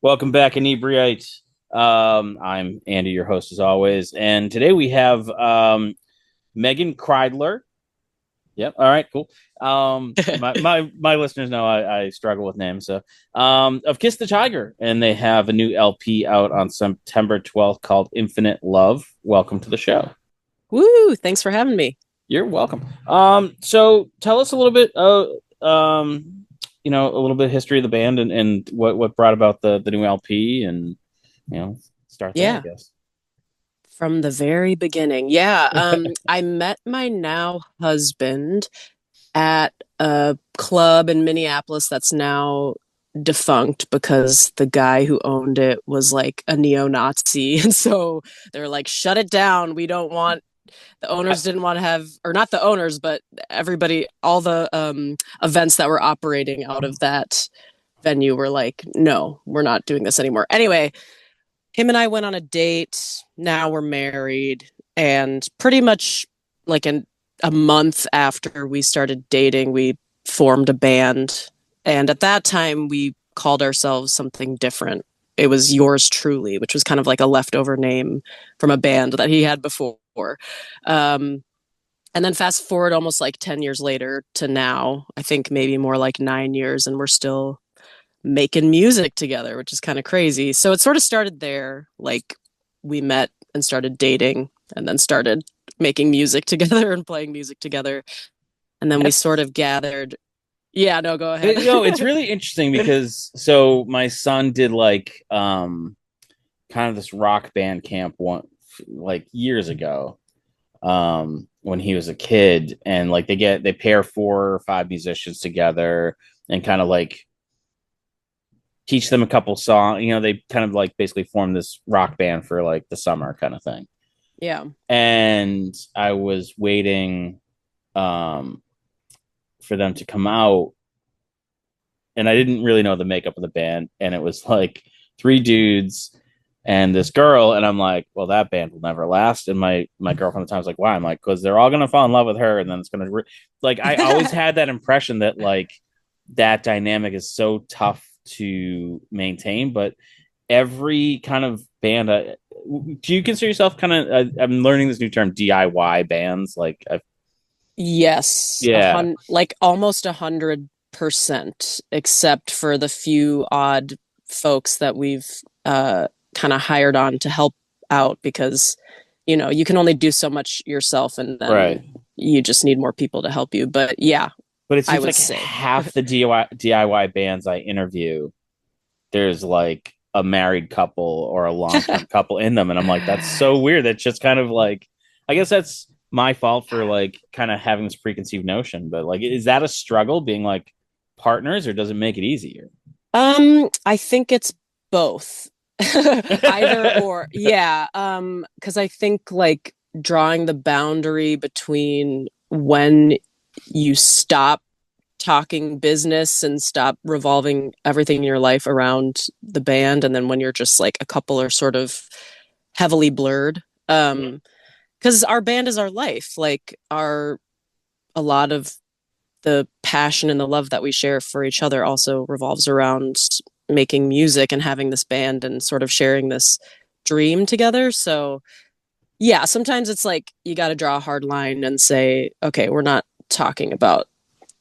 Welcome back, Inebri-art. I'm Andy, your host as always, and today we have Meghan Kreidler. Yep. All right. Cool. My listeners know I struggle with names, so of Kiss the Tiger, and they have a new LP out on September 12th called Infinite Love. Welcome to the show. Woo! Thanks for having me. You're welcome. So tell us a little bit, a little bit of history of the band and what brought about the new LP, and start there, I Yeah, guess. from the very beginning. Yeah, I met my now husband at a club in Minneapolis that's now defunct because the guy who owned it was like a neo-Nazi. And so they're like, shut it down. We don't want the owners didn't want to have, or not the owners, but everybody, all the events that were operating out of that venue were like, no, we're not doing this anymore. Anyway, him and I went on a date. Now we're married. And pretty much like a month after we started dating, we formed a band. And at that time, we called ourselves something different. It was Yours Truly, which was kind of like a leftover name from a band that he had before. Um, and then fast forward almost like 10 years later to now, I think maybe more like 9 years, and we're still making music together, which is kind of crazy. So it sort of started there. Like we met and started dating and then started making music together and playing music together. And then we That's sort of gathered. Yeah, no, go ahead. it's really interesting because so my son did like kind of this rock band camp one like years ago when he was a kid, and like they pair 4 or 5 musicians together and kind of like teach them a couple songs. They kind of like basically form this rock band for like the summer kind of thing. Yeah. And I was waiting um, for them to come out, and I didn't really know the makeup of the band, and it was like 3 dudes and this girl, and I'm like, well, that band will never last. And my girlfriend at the time was like, why? I'm like, because they're all gonna fall in love with her, and then it's gonna like I always had that impression that like that dynamic is so tough to maintain, but every kind of band. Do you consider yourself kind of? I'm learning this new term, DIY bands. Like, Yes, yeah, like almost 100%, except for the few odd folks that we've kind of hired on to help out because, you can only do so much yourself and right. then you just need more people to help you. But yeah, But it I seems would like say. half the DIY bands I interview, there's like a married couple or a long term couple in them, and I'm like, that's so weird. That's just kind of like, I guess that's my fault for like kind of having this preconceived notion. But like, is that a struggle being like partners, or does it make it easier? I think it's both. Either or. Yeah. Because I think like drawing the boundary between when you stop talking business and stop revolving everything in your life around the band, and then when you're just like a couple are sort of heavily blurred. Because our band is our life. Like our a lot of the passion and the love that we share for each other also revolves around making music and having this band and sort of sharing this dream together. So, yeah, sometimes it's like you got to draw a hard line and say, okay, we're not talking about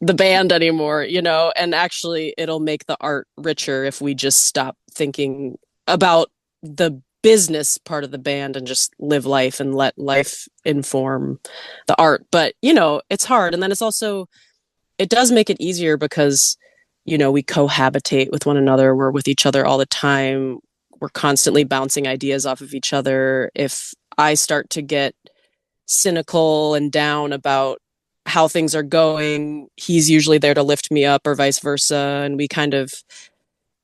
the band anymore, and actually it'll make the art richer if we just stop thinking about the business part of the band and just live life and let life inform the art. But, it's hard. And then it's also it does make it easier because we cohabitate with one another, we're with each other all the time, we're constantly bouncing ideas off of each other. If I start to get cynical and down about how things are going, he's usually there to lift me up or vice versa, and we kind of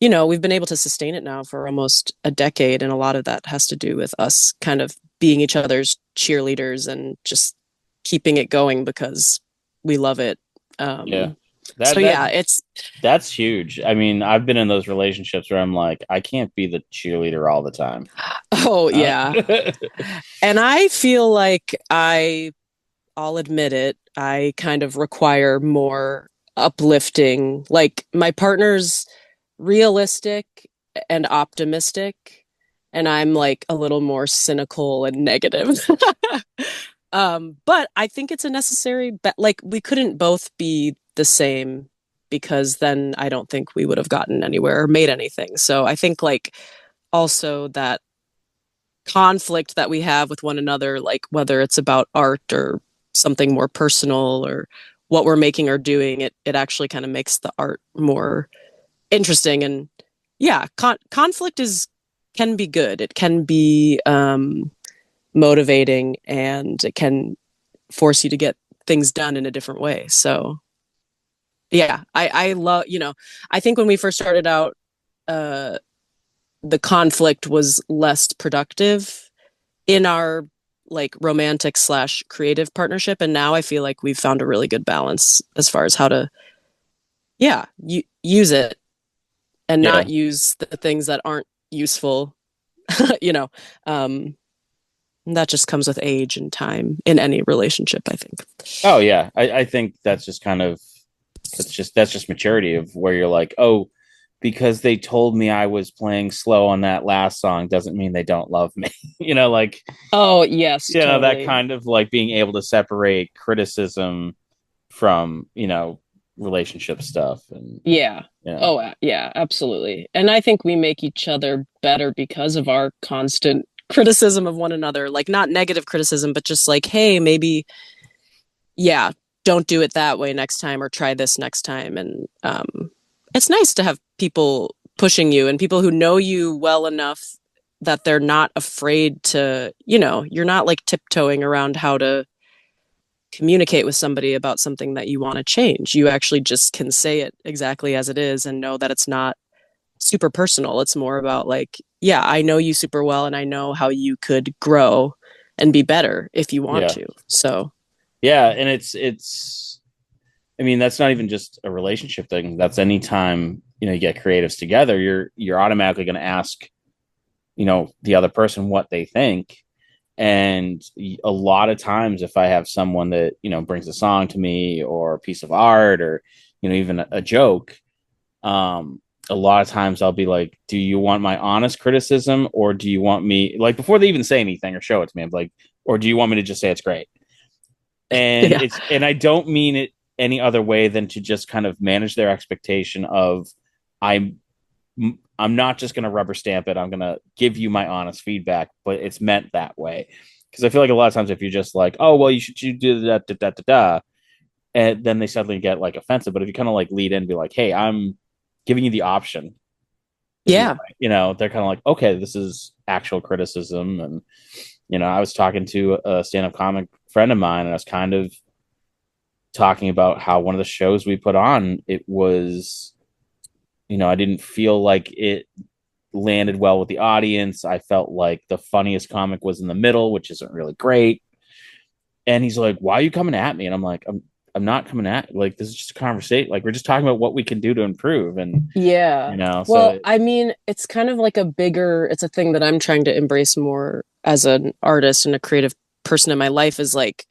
we've been able to sustain it now for almost a decade, and a lot of that has to do with us kind of being each other's cheerleaders and just keeping it going because we love it. Yeah, um, that so that yeah, it's that's huge. I mean, I've been in those relationships where I'm like, I can't be the cheerleader all the time. oh Uh, yeah. And I feel like I'll admit it, I kind of require more uplifting. Like my partner's realistic and optimistic, and I'm like a little more cynical and negative. But I think it's a necessary, but like we couldn't both be the same because then I don't think we would have gotten anywhere or made anything. So I think like also that conflict that we have with one another, like whether it's about art or something more personal or what we're making or doing, it actually kind of makes the art more interesting. And yeah, conflict is can be good. It can be motivating, and it can force you to get things done in a different way. So yeah, I love, I think when we first started out, uh the conflict was less productive in our like romantic slash creative partnership, and now I feel like we've found a really good balance as far as how to, yeah, use it and Yeah. not use the things that aren't useful. you know um that just comes with age and time in any relationship, I think. Oh yeah. I think that's just kind of that's just maturity of where you're like, oh, because they told me I was playing slow on that last song doesn't mean they don't love me. Like, Oh yes, that totally. kind of like being able to separate criticism from, relationship stuff and Yeah. yeah. Oh, yeah, absolutely. And I think we make each other better because of our constant criticism of one another. Like, not negative criticism, but just like, hey, maybe, yeah, don't do it that way next time or try this next time. And it's nice to have people pushing you and people who know you well enough that they're not afraid to, you're not like tiptoeing around how to communicate with somebody about something that you want to change. You actually just can say it exactly as it is and know that it's not super personal. It's more about like, yeah, I know you super well and I know how you could grow and be better if you want Yeah. to. So, Yeah. And I mean, that's not even just a relationship thing. That's anytime, you get creatives together, you're automatically going to ask, the other person what they think. And a lot of times, if I have someone that, brings a song to me or a piece of art or, even a joke, a lot of times I'll be like, do you want my honest criticism or do you want me, like, before they even say anything or show it to me, I'm like, or do you want me to just say it's great? And yeah. I don't mean it any other way than to just kind of manage their expectation of I'm I'm not just going to rubber stamp it. I'm going to give you my honest feedback, but it's meant that way. Because I feel like a lot of times if you're just like, oh, well, you do that, da, da, da, da, and then they suddenly get like offensive. But if you kind of like lead in and be like, hey, I'm giving you the option, if you Yeah. want, they're kind of like, okay, this is actual criticism. And, I was talking to a stand up comic friend of mine, and I was kind of talking about how one of the shows we put on, it was, I didn't feel like it landed well with the audience. I felt like the funniest comic was in the middle, which isn't really great. And he's like, "Why are you coming at me?" And I'm like, I'm not coming at, like, this is just a conversation. Like, we're just talking about what we can do to improve." And Yeah. so Well, I mean, it's kind of like it's a thing that I'm trying to embrace more as an artist and a creative person in my life is like,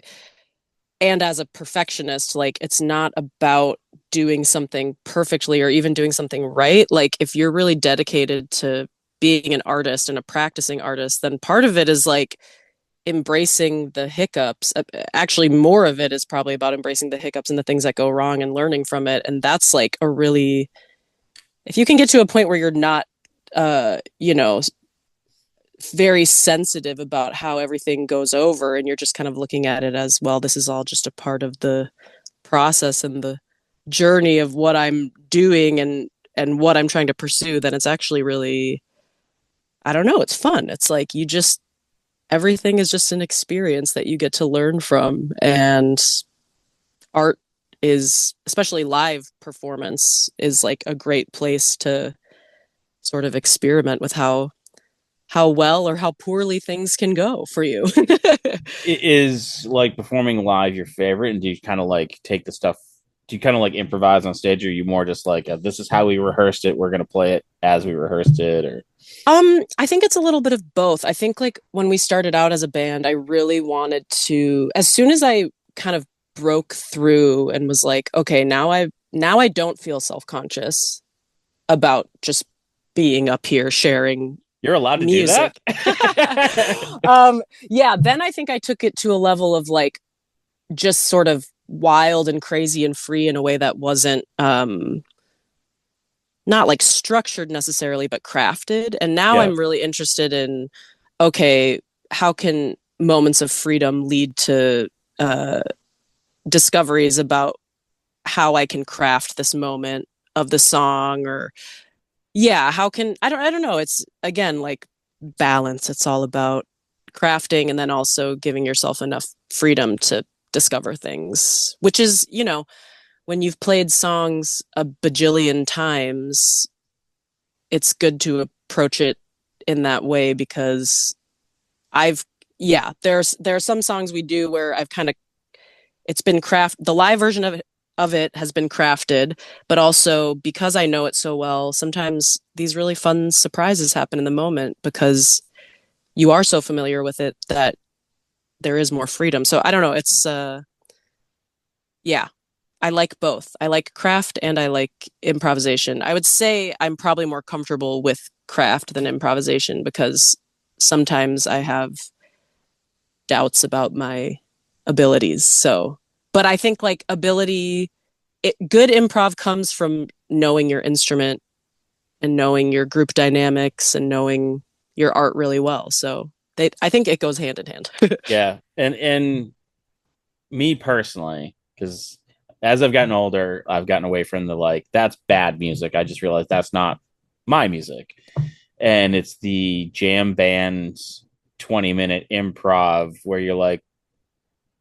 and as a perfectionist, like it's not about doing something perfectly or even doing something right. Like if you're really dedicated to being an artist and a practicing artist, then part of it is like embracing the hiccups. Actually, more of it is probably about embracing the hiccups and the things that go wrong and learning from it. And that's like a really, if you can get to a point where you're not, uh, you know, very sensitive about how everything goes over and you're just kind of looking at it as, well, this is all just a part of the process and the journey of what I'm doing and what I'm trying to pursue, then it's actually really, I don't know, it's fun. It's like you just, everything is just an experience that you get to learn from. And art is, especially live performance, is like a great place to sort of experiment with how well or how poorly things can go for you. it is like performing live your favorite, and do you kind of like take the stuff? Do you kind of like improvise on stage, or are you more just like, this is how we rehearsed it, we're gonna play it as we rehearsed it, or I think it's a little bit of both. I think like when we started out as a band, I really wanted to, as soon as I kind of broke through and was like, okay, now I don't feel self-conscious about just being up here sharing You're allowed to do that? music. Yeah, then I think I took it to a level of like just sort of wild and crazy and free in a way that wasn't not like structured necessarily, but crafted. And now Yeah. I'm really interested in, okay, how can moments of freedom lead to uh, discoveries about how I can craft this moment of the song, or yeah, how can I don't know. It's again like balance. It's all about crafting and then also giving yourself enough freedom to discover things, which is, when you've played songs a bajillion times, it's good to approach it in that way because I've yeah, there are some songs we do where I've kind of it's been the live version of it has been crafted, but also because I know it so well, sometimes these really fun surprises happen in the moment because you are so familiar with it that there is more freedom. So I don't know, it's yeah, I like both. I like craft and I like improvisation. I would say I'm probably more comfortable with craft than improvisation because sometimes I have doubts about my abilities. So, but I think like good improv comes from knowing your instrument and knowing your group dynamics and knowing your art really well. So, I think it goes hand in hand. Yeah. And me personally, because as I've gotten older, I've gotten away from the like, that's bad music. I just realized that's not my music. And it's the jam band 20-minute improv where you're like,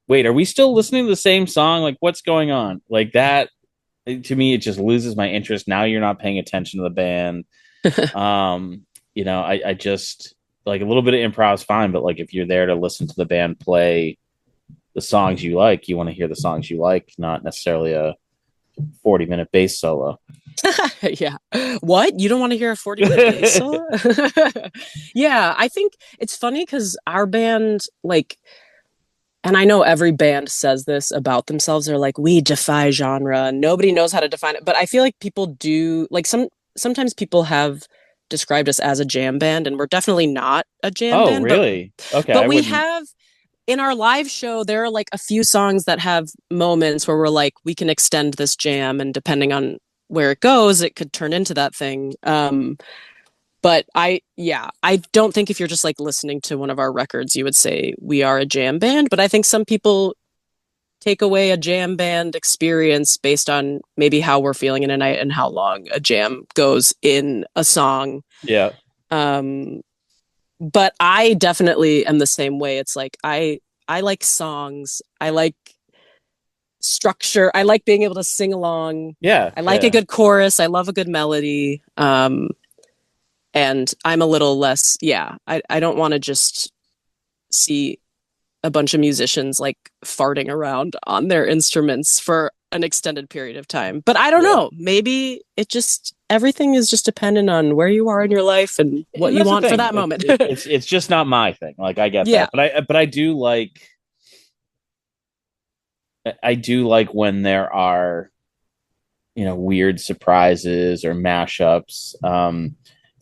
wait, are we still listening to the same song? Like, what's going on? Like that, to me, it just loses my interest. Now you're not paying attention to the band. Um, I just like a little bit of improv is fine, but like if you're there to listen to the band play the songs you like, you want to hear the songs you like, not necessarily a 40-minute bass solo. Yeah. What? You don't want to hear a 40-minute bass solo? Yeah, I think it's funny because our band, like, and I know every band says this about themselves. They're like, we defy genre, and nobody knows how to define it. But I feel like people do, like, sometimes people have described us as a jam band, and we're definitely not a jam Oh, band, but really? Okay, but I we wouldn't. have in our live show, there are like a few songs that have moments where we're like, we can extend this jam, and depending on where it goes, it could turn into that thing. But yeah, I don't think if you're just like listening to one of our records, you would say we are a jam band. But I think some people take away a jam band experience based on maybe how we're feeling in a night and how long a jam goes in a song. Yeah, Um, but I definitely am the same way. It's like I like songs. I like structure. I like being able to sing along. yeah, I like a yeah. good chorus. I love a good melody. And I'm a little less, yeah, I don't want to just see a bunch of musicians like farting around on their instruments for an extended period of time. But I don't Yeah. know. Maybe everything is just dependent on where you are in your life and what And you that's the want for thing. that moment. It's just not my thing. Like I get Yeah. that, but I do like when there are weird surprises or mashups.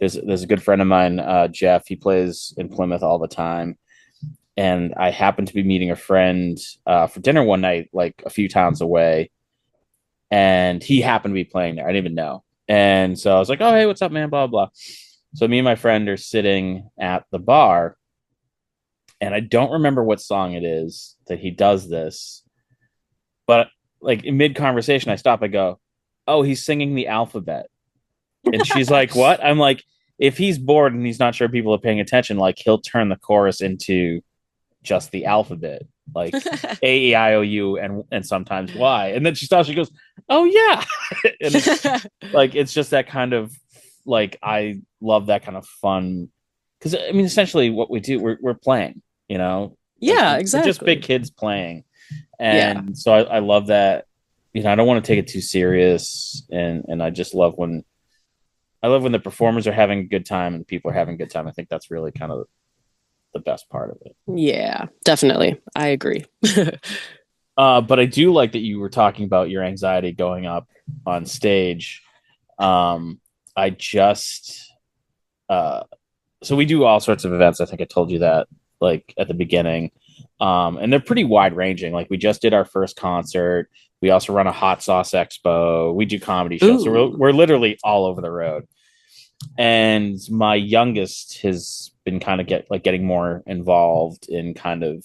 There's a good friend of mine, Jeff. He plays in Plymouth all the time, and I happened to be meeting a friend for dinner one night, like a few towns away, and he happened to be playing there. I didn't even know, and so I was like, "Oh, hey, what's up, man?" Blah blah. Blah. So me and my friend are sitting at the bar, and I don't remember what song it is that he does this, but like in mid conversation, I stop. I go, "Oh, he's singing the alphabet." And she's like, "What?" I'm like, "If he's bored and he's not sure people are paying attention, like he'll turn the chorus into just the alphabet, like A E I O U and sometimes Y." And then she stops. She goes, "Oh yeah," and it's just that kind of like I love that kind of fun because I mean essentially what we do we're playing, like Yeah, we're just big exactly. kids playing, Yeah. and so I love that. I don't want to take it too serious, and I just love when the performers are having a good time and people are having a good time. I think that's really kind of the best part of it. Yeah, definitely. I agree. But I do like that you were talking about your anxiety going up on stage. I just uh so we do all sorts of events. I think I told you that like at the beginning. And they're pretty wide ranging. Like we just did our first concert. We also run a hot sauce expo. We do comedy shows. So Ooh. we're literally all over the road. And my youngest has been kind of getting more involved in kind of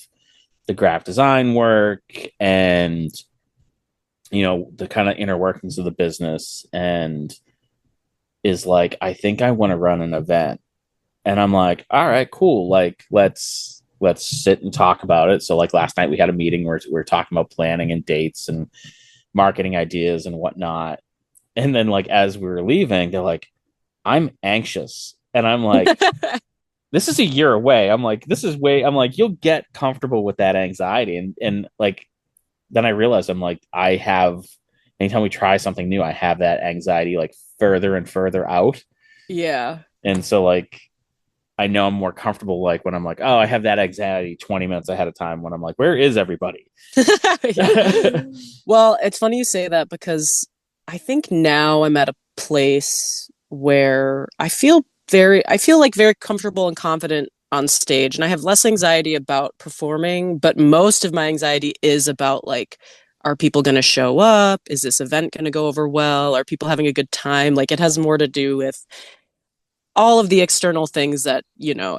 the graphic design work and the kind of inner workings of the business, and is like, I think I want to run an event. And I'm like, all right, cool. Like, let's sit and talk about it. So like last night we had a meeting where we were talking about planning and dates and marketing ideas and whatnot. And then like as we were leaving, they're like, I'm anxious. And I'm like, this is a year away. I'm like, this is way, I'm like, you'll get comfortable with that anxiety. And like, then I realized I'm like, I have, anytime we try something new, I have that anxiety like further and further out. Yeah. And so like, I know I'm more comfortable like when I'm like, oh, I have that anxiety 20 minutes ahead of time when I'm like, where is everybody? Yeah. Well, it's funny you say that because I think now I'm at a place where I feel like very comfortable and confident on stage, and I have less anxiety about performing, but most of my anxiety is about like, are people going to show up? Is this event going to go over well? Are people having a good time? Like it has more to do with all of the external things that,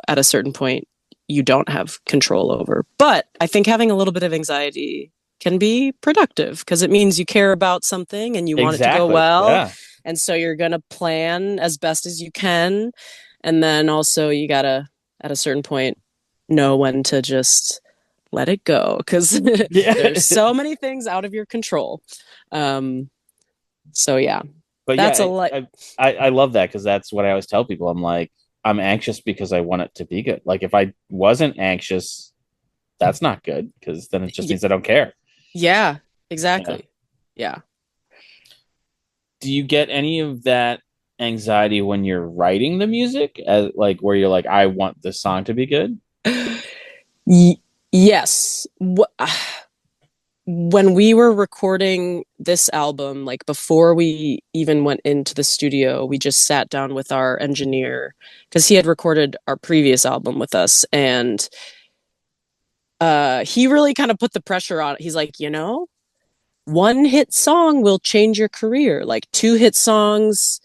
at a certain point you don't have control over. But I think having a little bit of anxiety can be productive because it means you care about something and you want it to go Exactly. well. Yeah. And so you're going to plan as best as you can. And then also you got to, at a certain point, know when to just let it go because Yeah. there's so many things out of your control. Um, so yeah, But that's a yeah, lot. I love that because that's what I always tell people. I'm like, I'm anxious because I want it to be good. Like if I wasn't anxious, that's not good because then it just means I don't care. Yeah, Yeah. exactly. Yeah. Do you get any of that anxiety when you're writing the music, like where you're like, I want this song to be good? Y- yes. When we were recording this album, like before we even went into the studio, we just sat down with our engineer because he had recorded our previous album with us, and he really kind of put the pressure on. He's like, one hit song will change your career. Like two hit songs,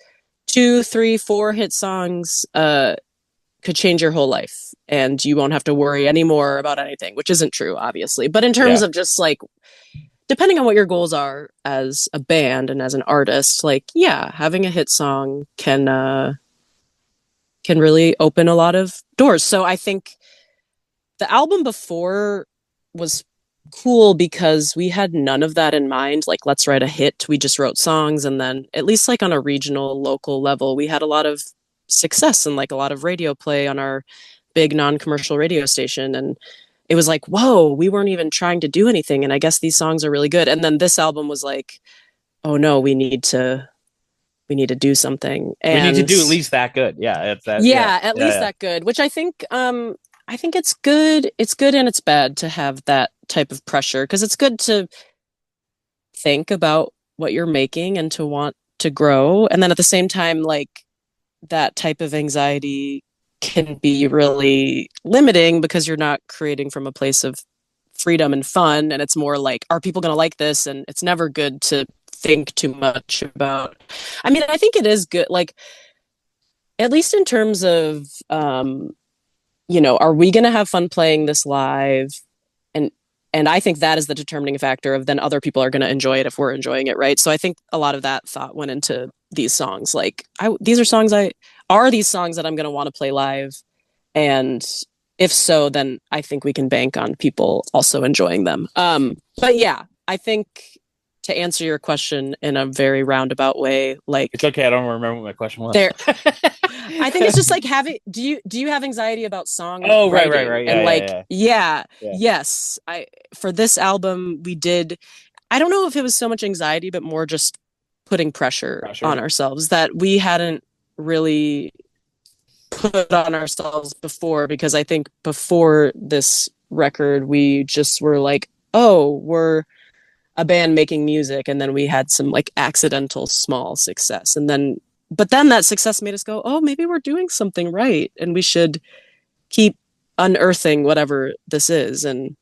two, three, four hit songs, could change your whole life and you won't have to worry anymore about anything, which isn't true, obviously. But in terms Yeah. of just like, depending on what your goals are as a band and as an artist, like, yeah, having a hit song can really open a lot of doors. So I think the album before was cool because we had none of that in mind. Like, let's write a hit. We just wrote songs. And then, at least like on a regional, local level, we had a lot of success and like a lot of radio play on our big non commercial radio station. And it was like, whoa, we weren't even trying to do anything. And I guess these songs are really good. And then this album was like, oh no, we need to do something. We need to And do at least that good. Yeah, it's that. Yeah, yeah, at yeah, least yeah. that good, which I think it's good. It's good and it's bad to have that type of pressure because it's good to think about what you're making and to want to grow. And then at the same time, like that type of anxiety can be really limiting because you're not creating from a place of freedom and fun. And it's more like, are people going to like this? And it's never good to think too much about. I mean, I think it is good. Like, at least in terms of are we going to have fun playing this live? And I think that is the determining factor of then other people are going to enjoy it if we're enjoying it, right? So I think a lot of that thought went into these songs. Like, are these songs that I'm going to want to play live? And if so, then I think we can bank on people also enjoying them. But yeah, I think to answer your question in a very roundabout way, It's like okay. I don't remember what my question was. there I think it's just like having do you have anxiety about song Oh, right, right, writing? right. Yeah, And like, yeah, yeah, yeah, yes. I For this album we did, I don't know if it was so much anxiety, but more just putting pressure yeah. on ourselves that we hadn't really put on ourselves before, because I think before this record we just were like, oh, we're a band making music, and then we had some like accidental small success, and then but then that success made us go, oh, maybe we're doing something right, and we should keep unearthing whatever this is. And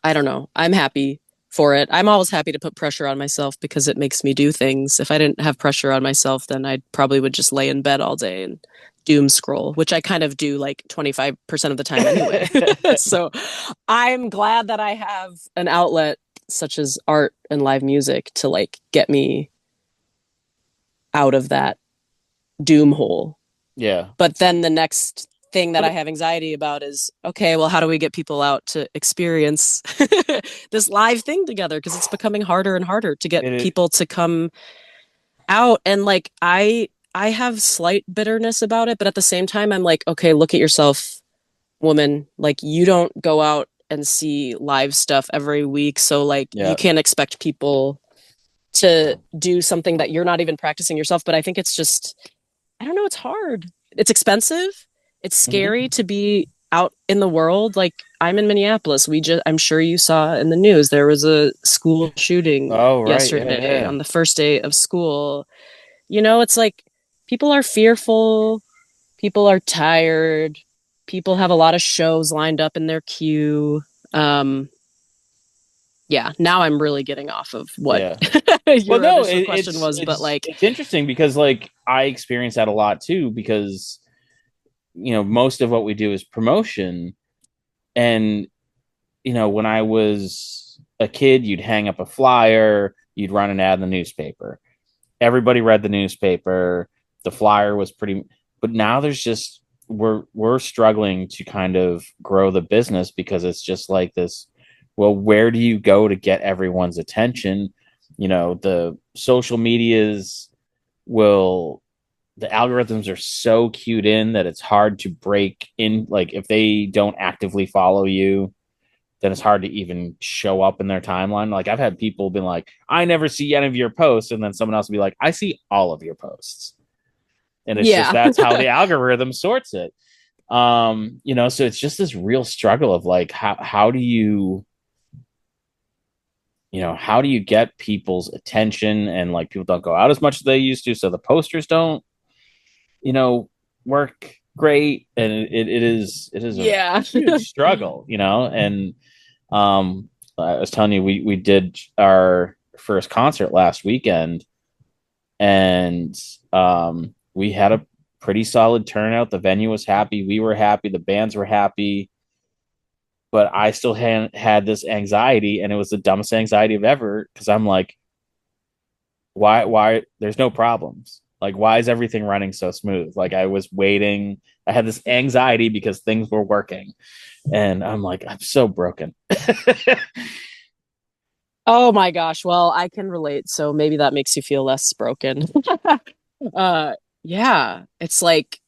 I don't know. I'm happy for it. I'm always happy to put pressure on myself because it makes me do things. If I didn't have pressure on myself, then I probably would just lay in bed all day and doom scroll, which I kind of do like 25% of the time anyway. So I'm glad that I have an outlet such as art and live music to like get me out of that doom hole. Yeah. But then the next thing that I But have anxiety about is, okay, well, how do we get people out to experience this live thing together? Because it's becoming harder and harder to get it people to come out. And like, I have slight bitterness about it, but at the same time, I'm like, okay, look at yourself, woman. Like, you don't go out and see live stuff every week. So, like, you yeah. can't expect people to do something that you're not even practicing yourself. But I think it's just, I don't know, it's hard. It's expensive. It's Mhm. scary to be out in the world. Like I'm in Minneapolis. I'm sure you saw in the news there was a school shooting Oh, right. Yeah, yesterday yeah. on the first day of school. You know, it's like people are fearful, people are tired, people have a lot of shows lined up in their queue. Um, yeah, now I'm really getting off of what Yeah. Well, your no, initial question was, but it's like, it's interesting because like I experience that a lot too because most of what we do is promotion. And when I was a kid, you'd hang up a flyer, you'd run an ad in the newspaper. Everybody read the newspaper. The flyer was pretty, but now there's just we're struggling to kind of grow the business because it's just like this. Well, where do you go to get everyone's attention? The social medias will the algorithms are so cued in that it's hard to break in. Like if they don't actively follow you, then it's hard to even show up in their timeline. Like I've had people been like, I never see any of your posts, and then someone else will be like, I see all of your posts. And it's just yeah. that's how the algorithm sorts it. So it's just this real struggle of like how do you get people's attention, and like people don't go out as much as they used to, so the posters don't, you know, work great. And it is a Yeah. huge struggle, and I was telling you, we did our first concert last weekend, and we had a pretty solid turnout. The venue was happy, we were happy, the bands were happy, but I still had this anxiety, and it was the dumbest anxiety of ever because I'm like, why there's no problems, like why is everything running so smooth? Like I was waiting, I had this anxiety because things were working, and I'm like, I'm so broken. Oh my gosh. Well, I can relate. So maybe that makes you feel less broken. uh yeah, it's like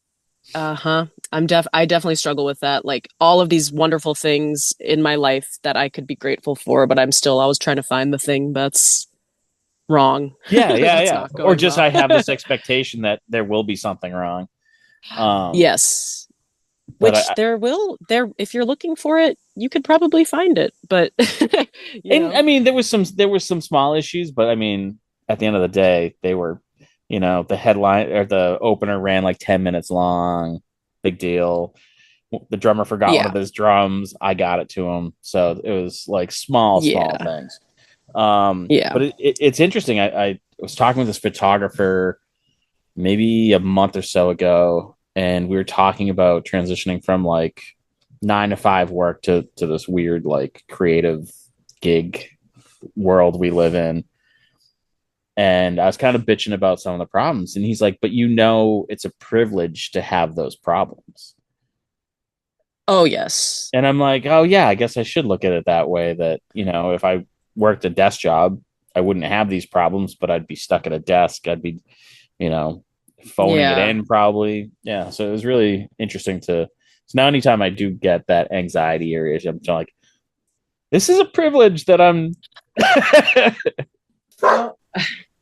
uh-huh. I definitely struggle with that. Like all of these wonderful things in my life that I could be grateful for, but I'm still always trying to find the thing that's wrong. Yeah, yeah, That's yeah. not Or going just well. I have this expectation that there will be something wrong. Um, Yes. but Which there if you're looking for it, you could probably find it, but you and know. I mean there was some small issues, but I mean at the end of the day they were, the headline or the opener ran like 10 minutes long. Big deal. The drummer forgot one of Yeah. his drums. I got it to him. So it was like small Yeah. things. Yeah. But it's interesting. I was talking with this photographer maybe a month or so ago, and we were talking about transitioning from like 9 to 5 work to this weird like creative gig world we live in. And I was kind of bitching about some of the problems, and he's like, "But it's a privilege to have those problems." Oh, yes. And I'm like, "Oh yeah, I guess I should look at it that way. That if I worked a desk job, I wouldn't have these problems, but I'd be stuck at a desk. I'd be you know, phoning it Yeah. in probably. Yeah. So it was really interesting so now anytime I do get that anxiety area, I'm like, this is a privilege that I'm. Well,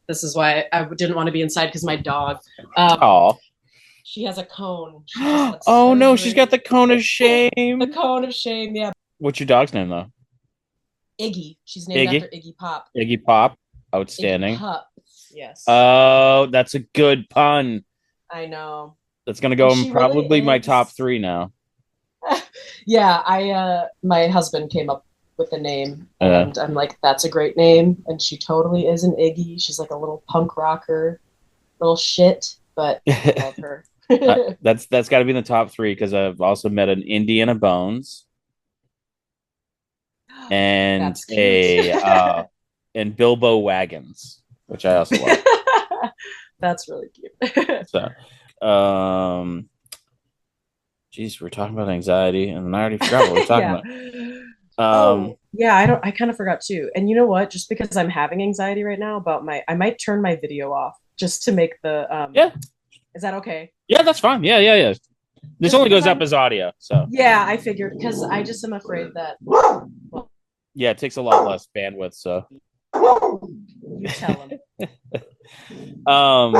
this is why I didn't want to be inside because my dog, Oh. she has a cone. She just looks Oh no, she's got every the cone of the shame. cone of shame. Yeah, What's your dog's name though? Iggy. She's named Iggy. after Iggy Pop. Iggy Pop. Iggy Outstanding. Pup. Yes. Oh, that's a good pun. I know. That's gonna And go in she really probably my top is. three now. Yeah, I my husband came up with the name Uh, and I'm like, that's a great name. And she totally is an Iggy. She's like a little punk rocker, little shit, but I love her. that's got to be in the top three because I've also met an Indiana Bones and That's cute. a and Bilbo Wagons, which I also love. That's really cute. So, geez, we're talking about anxiety, and I already forgot what we are talking Yeah. about. Oh, yeah, I kind of forgot too. And you know what? Just because I'm having anxiety right now about I might turn my video off just to make the Yeah, is that okay? yeah, that's fine. Yeah, yeah, yeah. This Just only because goes up I'm as audio, so yeah, I figured because I just am afraid that well, yeah, it takes a lot less bandwidth. So, you tell him. um,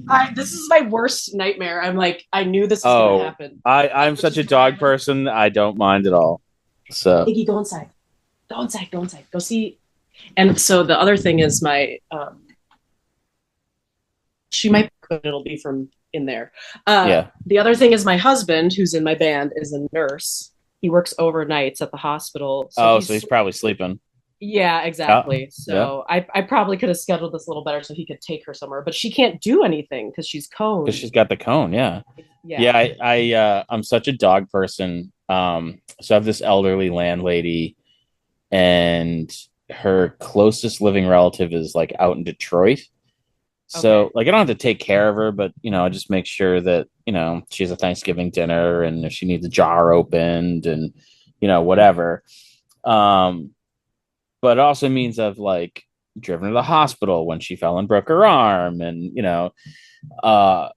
Oh, this is my worst nightmare. I'm like, I knew this was gonna oh, happen. I'm Which such is a why dog I'm like, person. I don't mind at all. So, Iggy, go inside. Go inside, go inside. Go see. And so the other thing is my she might it'll be from in there. yeah. The other thing is my husband, who's in my band, is a nurse. He works overnights at the hospital, so Oh, so he's he's probably sleeping. yeah, Yeah, exactly. yeah. So I probably could have scheduled this a little better so he could take her somewhere, but she can't do anything because she's Because coned. she's got the cone. Yeah, yeah. Yeah. I'm such a dog person. So I have this elderly landlady, and her closest living relative is like out in Detroit. So Okay. like I don't have to take care of her, but I just make sure that, she has a Thanksgiving dinner and if she needs a jar opened and whatever. Um, but it also means I've like driven her to the hospital when she fell and broke her arm and uh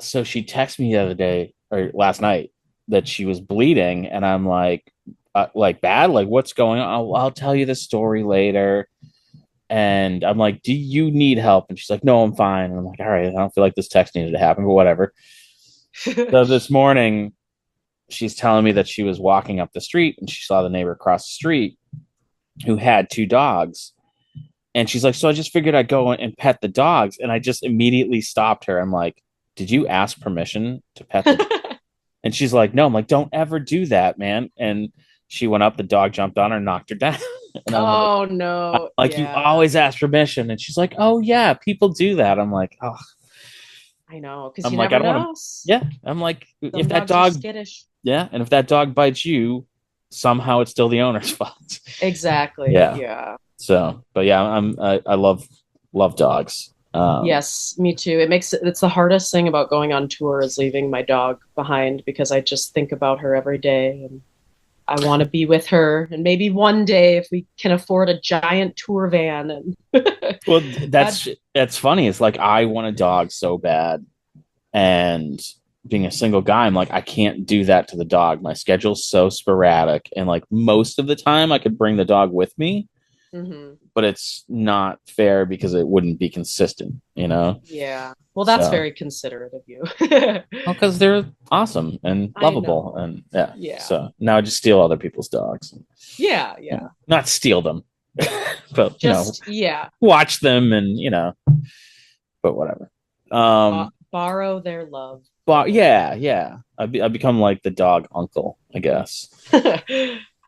so she texted me the other day or last night that she was bleeding and I'm like bad, like what's going on? I'll tell you the story later. And I'm like, do you need help? And she's like, no, I'm fine. And I'm like, all right, I don't feel like this text needed to happen, but whatever. So this morning, she's telling me that she was walking up the street and she saw the neighbor across the street who had two dogs. And she's like, so I just figured I'd go and pet the dogs. And I just immediately stopped her. I'm like, did you ask permission to pet the dog? And she's like, no. I'm like, don't ever do that, man. And she went up, the dog jumped on her, knocked her down. And Oh no. you Yeah. always ask permission. And she's like, oh yeah, people do that. I'm like, oh, I know, because I'm you like, I never don't want to. know. Yeah, I'm like, if Some that dogs are dog, skittish. yeah, and if that dog bites you, somehow it's still the owner's fault. Exactly. Yeah. Yeah. So, but yeah, I love dogs. Yes, me too. It's the hardest thing about going on tour is leaving my dog behind because I just think about her every day and I want to be with her. And maybe one day if we can afford a giant tour van and Well, that that's funny. It's like I want a dog so bad, and being a single guy, I'm like, I can't do that to the dog. My schedule's so sporadic, and like most of the time, I could bring the dog with me, Mhm. but it's not fair because it wouldn't be consistent. Yeah. Well, that's So, very considerate of you. well, because they're awesome and I lovable, know. and yeah. Yeah. So now I just steal other people's dogs. Yeah, yeah. Not steal them, but Just yeah, watch them and but whatever. Um, borrow their love. but yeah, yeah. I become like the dog uncle, I guess.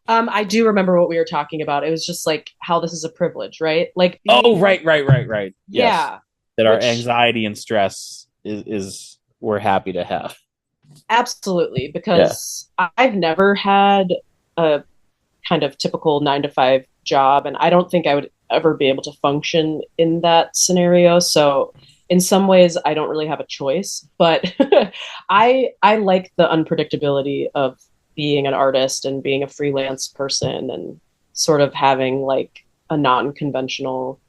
I do remember what we were talking about. It was just like how this is a privilege, right? Like Oh, being, right, right, right, right. Yes, yeah, that our which anxiety and stress is we're happy to have. absolutely, Yeah. because I've never had a kind of typical 9 to 5 job, and I don't think I would ever be able to function in that scenario. So, in some ways, I don't really have a choice, but I like the unpredictability of being an artist and being a freelance person and sort of having like a non-conventional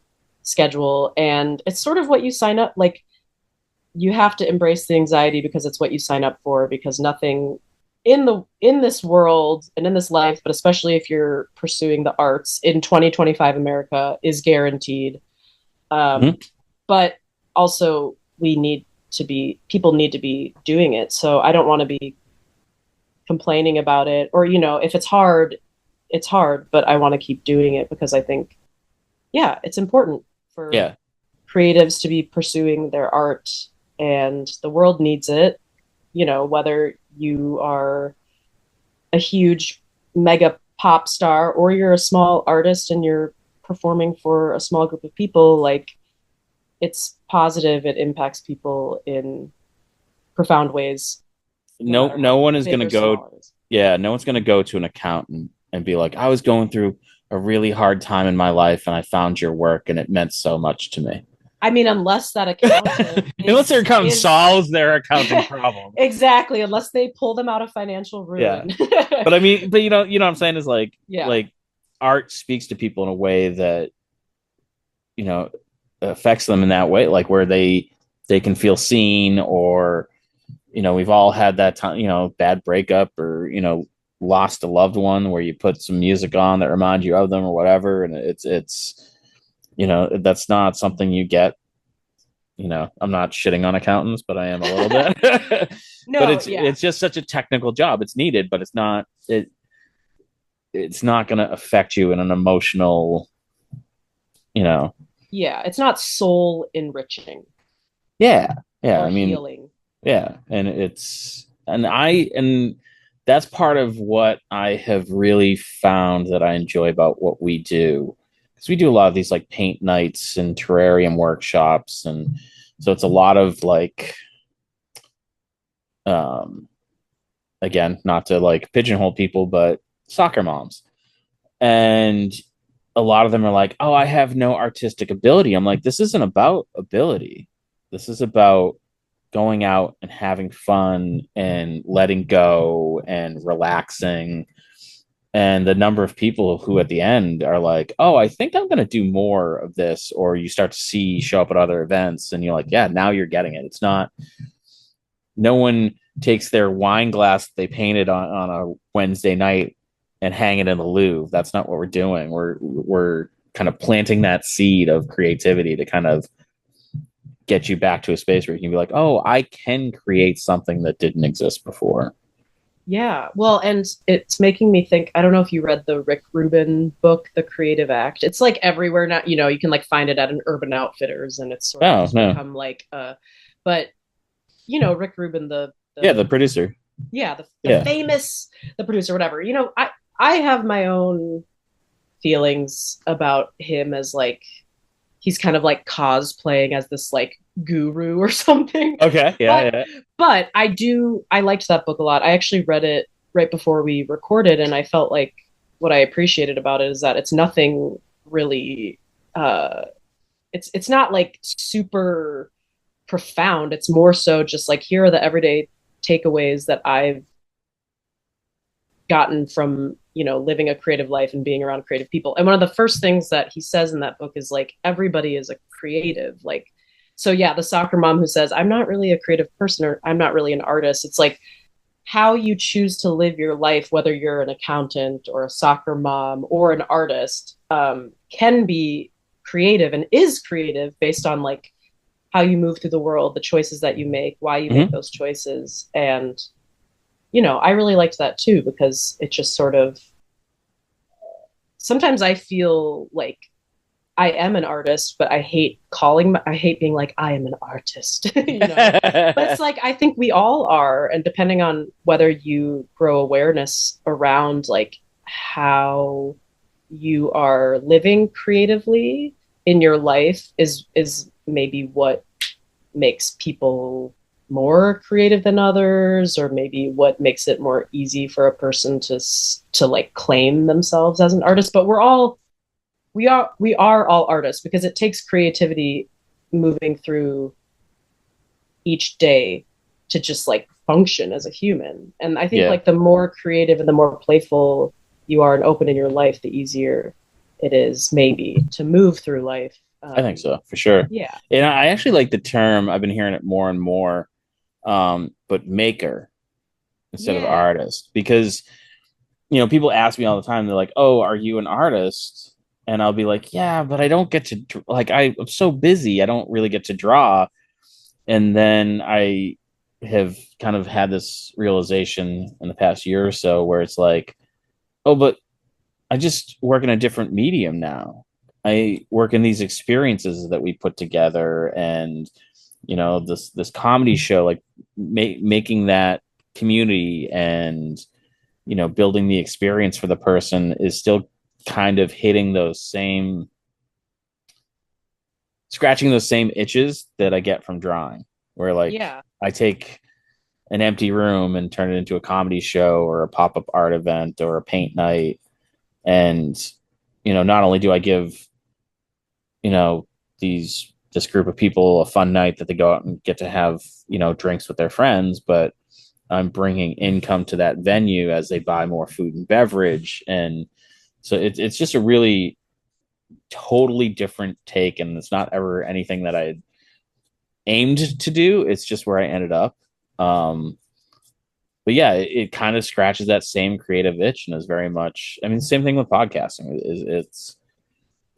schedule. And it's sort of what you sign up like you have to embrace the anxiety because it's what you sign up for because nothing in this world and in this life, but especially if you're pursuing the arts in 2025 America is guaranteed. Mhm. But also we need to be people need to be doing it, so I don't want to be complaining about it, or if it's hard, it's hard, but I want to keep doing it because I think yeah, it's important for Yeah. creatives to be pursuing their art, and the world needs it. Whether you are a huge mega pop star or you're a small artist and you're performing for a small group of people, like it's positive, it impacts people in profound ways, no No, matter no how one is going big to or go. small it is. Yeah, no one's going to go to an accountant and be like, I was going through a really hard time in my life and I found your work and it meant so much to me. I mean, unless that accountant Unless their accountant is solves their accounting problem. exactly, unless they pull them out of financial Yeah. ruin. But I mean, but you know what I'm saying is Yeah. like art speaks to people in a way that, you know, affects them in that way, like where they can feel seen, or we've all had that time, bad breakup, or lost a loved one, where you put some music on that reminds you of them or whatever, and it's that's not something you get. I'm not shitting on accountants, but I am a little bit. But No, yeah. it's just such a technical job. It's needed, but it's not going to affect you in an emotional, you know. Yeah, it's not soul enriching Yeah, yeah. or I mean, healing. yeah, and that's part of what I have really found that I enjoy about what we do, because we do a lot of these like paint nights and terrarium workshops, and so it's a lot of like, um, again, not to like pigeonhole people, but soccer moms, and a lot of them are like, "Oh, I have no artistic ability." I'm like, "This isn't about ability. This is about going out and having fun and letting go and relaxing." And the number of people who at the end are like, "Oh, I think I'm going to do more of this," or you start to see show up at other events and you're like, "Yeah, now you're getting it." It's not, no one takes their wine glass they painted on a Wednesday night and hang it in the Louvre. That's not what we're doing. We're kind of planting that seed of creativity to kind of get you back to a space where you can be like, oh, I can create something that didn't exist before. Yeah. Well, and it's making me think, I don't know if you read the Rick Rubin book, The Creative Act. It's like everywhere now, you can like find it at an Urban Outfitters, and it's sort of Oh just no. become like but Rick Rubin, Yeah, the the producer. yeah, the Yeah. famous, the producer, whatever. I have my own feelings about him as like he's kind of like cosplaying as this like guru or something. Okay. Yeah. But Yeah. I liked that book a lot. I actually read it right before we recorded, and I felt like what I appreciated about it is that it's nothing really it's not like super profound. It's more so just like, here are the everyday takeaways that I've gotten from living a creative life and being around creative people. And one of the first things that he says in that book is like, everybody is a creative. Like, so yeah, the soccer mom who says, I'm not really a creative person, or I'm not really an artist, it's like, how you choose to live your life, whether you're an accountant or a soccer mom or an artist, can be creative and is creative based on like how you move through the world, the choices that you make, why you make Mm-hmm. those choices. And I really liked that too, because it just sort of, sometimes I feel like I am an artist, but I hate being like, I am an artist, But it's like, I think we all are. And depending on whether you grow awareness around like how you are living creatively in your life is maybe what makes people more creative than others, or maybe what makes it more easy for a person to like claim themselves as an artist. But we are all artists, because it takes creativity moving through each day to just like function as a human. And I think Yeah, like the more creative and the more playful you are and open in your life, the easier it is maybe to move through life. I think so for sure. Yeah. And I actually like the term. I've been hearing it more and more, but maker instead of Yeah. artist, because people ask me all the time. They're like, "Oh, are you an artist?" And I'll be like, "Yeah, but I don't get to like I'm so busy. I don't really get to draw." And then I have kind of had this realization in the past year or so where it's like, "Oh, but I just work in a different medium now." I work in these experiences that we put together, and this comedy show, like making that community and building the experience for the person is still kind of hitting those same scratching those same itches that I get from drawing, where like Yeah. I take an empty room and turn it into a comedy show or a pop-up art event or a paint night. And not only do I give this group of people a fun night that they go out and get to have drinks with their friends, but I'm bringing income to that venue as they buy more food and beverage. And so it's just a really totally different take, and it's not ever anything that I aimed to do. It's just where I ended up. But yeah, it kind of scratches that same creative itch and is very much, I mean, same thing with podcasting. It's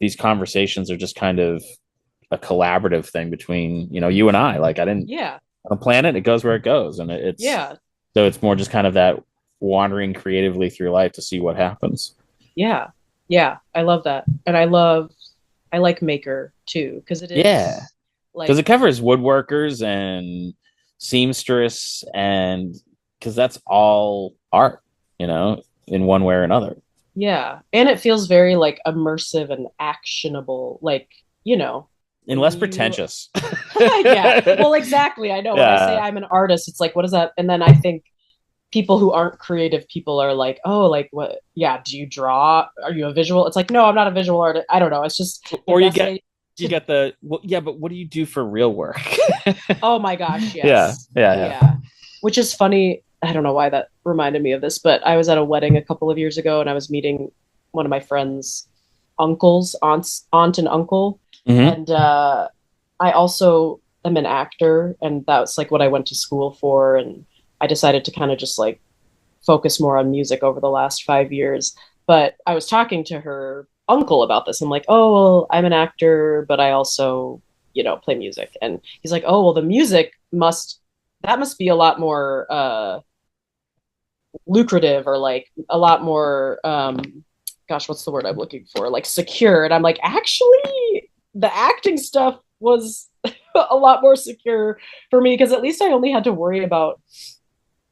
these conversations are just kind of a collaborative thing between, you and I. Like I didn't Yeah. on a planet, it goes where it goes. And Yeah. so it's more just kind of that wandering creatively through life to see what happens. Yeah. Yeah. I love that. And I like Maker too, because it Yeah. is Because like, it covers woodworkers and seamstress, and because that's all art, in one way or another. yeah. And it feels very like immersive and actionable. Like, And when less you, pretentious. yeah. Well, exactly. I know when I say Yeah. I'm an artist, it's like, what is that? And then I think people who aren't creative people are like, oh, like what? Yeah. Do you draw? Are you a visual? It's like, no, I'm not a visual artist. I don't know. It's just the Or best way you to, get the, well, yeah, but what do you do for real work? oh my gosh. Yeah. Yes. Yeah. Yeah. Yeah. Which is funny. I don't know why that reminded me of this, but I was at a wedding a couple of years ago and I was meeting one of my friends' aunt and uncle. Mm-hmm. And I also am an actor, and that's like what I went to school for. And I decided to kind of just like focus more on music over the last 5 years. But I was talking to her uncle about this. I'm like, oh, well, I'm an actor, but I also, play music. And he's like, oh, well, the music that must be a lot more lucrative, or like a lot more gosh, what's the word I'm looking for, like secure. And I'm like, actually the acting stuff was a lot more secure for me, because at least I only had to worry about,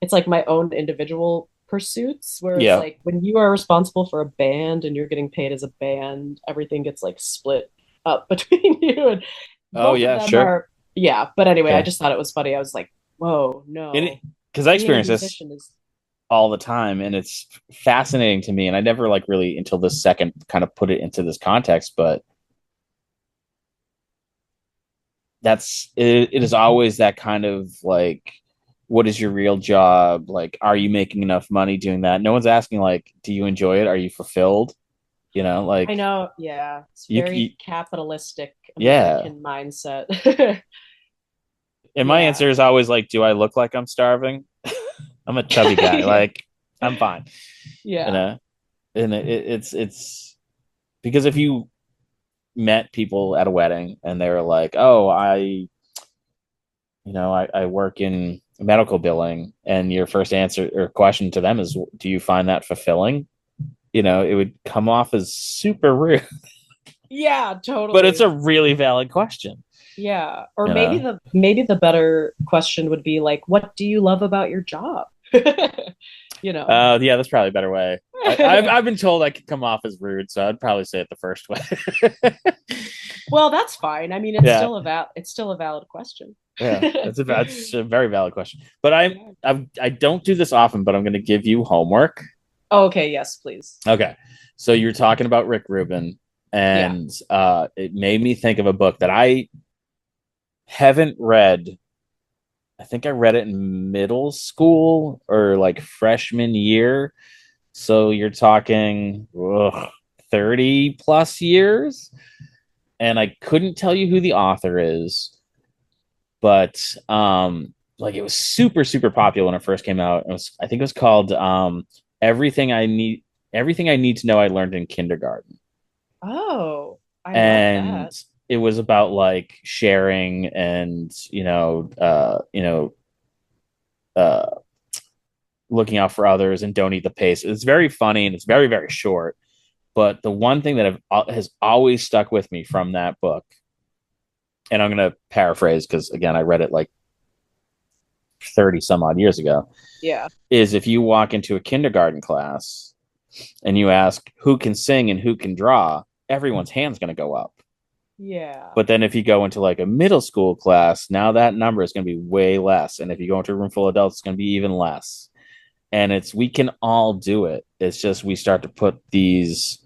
it's like my own individual pursuits, whereas Yeah. like when you are responsible for a band and you're getting paid as a band, everything gets like split up between you, and Oh both of yeah, them sure. are, yeah. But anyway, I Yeah. just thought it was funny. I was like, whoa, And no, because I being a experience this musician is, all the time, and it's fascinating to me, and I never like really until this second kind of put it into this context, but it is always that kind of like, what is your real job, like are you making enough money doing that? No one's asking like, do you enjoy it, are you fulfilled, I like know, yeah, it's you very capitalistic yeah. American mindset. And my Yeah. answer is always like, do I look like I'm starving? I'm a chubby guy, Yeah. like I'm fine, you Yeah. know and it's because if you met people at a wedding and they were like, oh, I work in medical billing, and your first answer or question to them is, do you find that fulfilling? It would come off as super rude, Yeah, but it's totally. a really valid question. Yeah. Or You know, maybe the better question would be like, what do you love about your job? You know. yeah, that's probably a better way. I've been told I could come off as rude, so I'd probably say it the first way. Well, that's fine. I mean, Yeah, it's still a valid question. yeah, that's a very valid question. But Yeah. I don't do this often, but I'm going to give you homework. Oh, okay, yes, please. Okay. So you're talking about Rick Rubin, Yeah. and it made me think of a book that I haven't read. I think I read it in middle school or like freshman year. So you're talking 30 plus years. And I couldn't tell you who the author is, but like it was super, super popular when it first came out. I think it was called Everything I Need Everything I Need to Know I Learned in Kindergarten. Oh, I love And that. it was about like sharing and uh looking out for others and don't eat the pace. It's very funny and it's very, very short. But the one thing that has always stuck with me from that book, and I'm going to paraphrase because again, I read it like 30 some odd years ago, Yeah. is if you walk into a kindergarten class and you ask who can sing and who can draw, everyone's hand's going to go up. Yeah. But then if you go into like a middle school class, now that number is going to be way less. And if you go into a room full of adults, it's going to be even less. And we can all do it. It's just we start to put these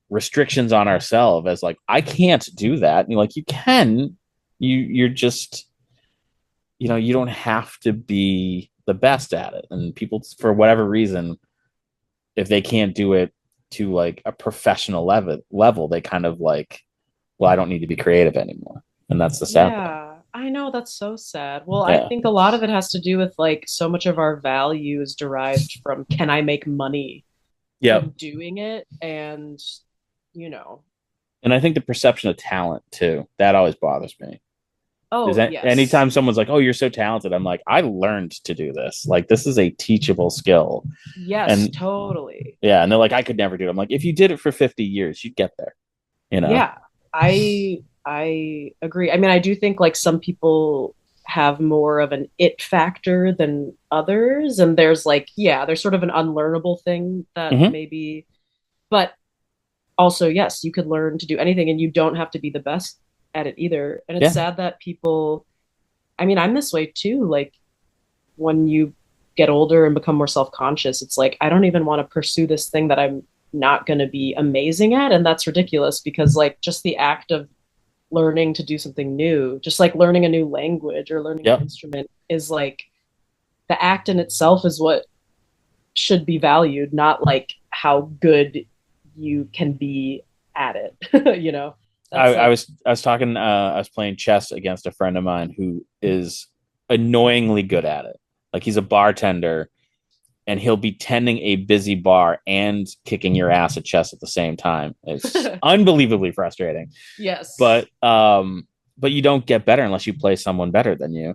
restrictions on ourselves as like, I can't do that. And you're like, you can. You're just, you don't have to be the best at it. And people, for whatever reason, if they can't do it to like a professional level, they kind of like, well, I don't need to be creative anymore. And that's the sad thing. Yeah, I know that's so sad. Well, I Yeah. think a lot of it has to do with like so much of our value is derived from can I make money Yeah. from doing it? And, you know, And I think the perception of talent too, that always bothers me. Is oh, that yes. anytime someone's like, "Oh, you're so talented," I'm like, "I learned to do this. Like, this is a teachable skill." Yes, And totally. yeah, and they're like, "I could never do it." I'm like, "If you did it for 50 years, you'd get there." You know? Yeah, I agree. I mean, I do think like some people have more of an it factor than others, and there's like, yeah, there's sort of an unlearnable thing that Hmm. maybe, but also, yes, you could learn to do anything and you don't have to be the best at it either. And it's Yeah. sad that people, I mean, I'm this way too. Like when you get older and become more self-conscious, it's like, I don't even want to pursue this thing that I'm not going to be amazing at. And that's ridiculous because like just the act of learning to do something new, just like learning a new language or learning an Yep. instrument is like the act in itself is what should be valued, not like how good you can be at it. You know, I, that's I like, was I was talking I was playing chess against a friend of mine who is annoyingly good at it. Like he's a bartender and he'll be tending a busy bar and kicking your ass at chess at the same time. It's unbelievably frustrating. yes. But you don't get better unless you play someone better than you.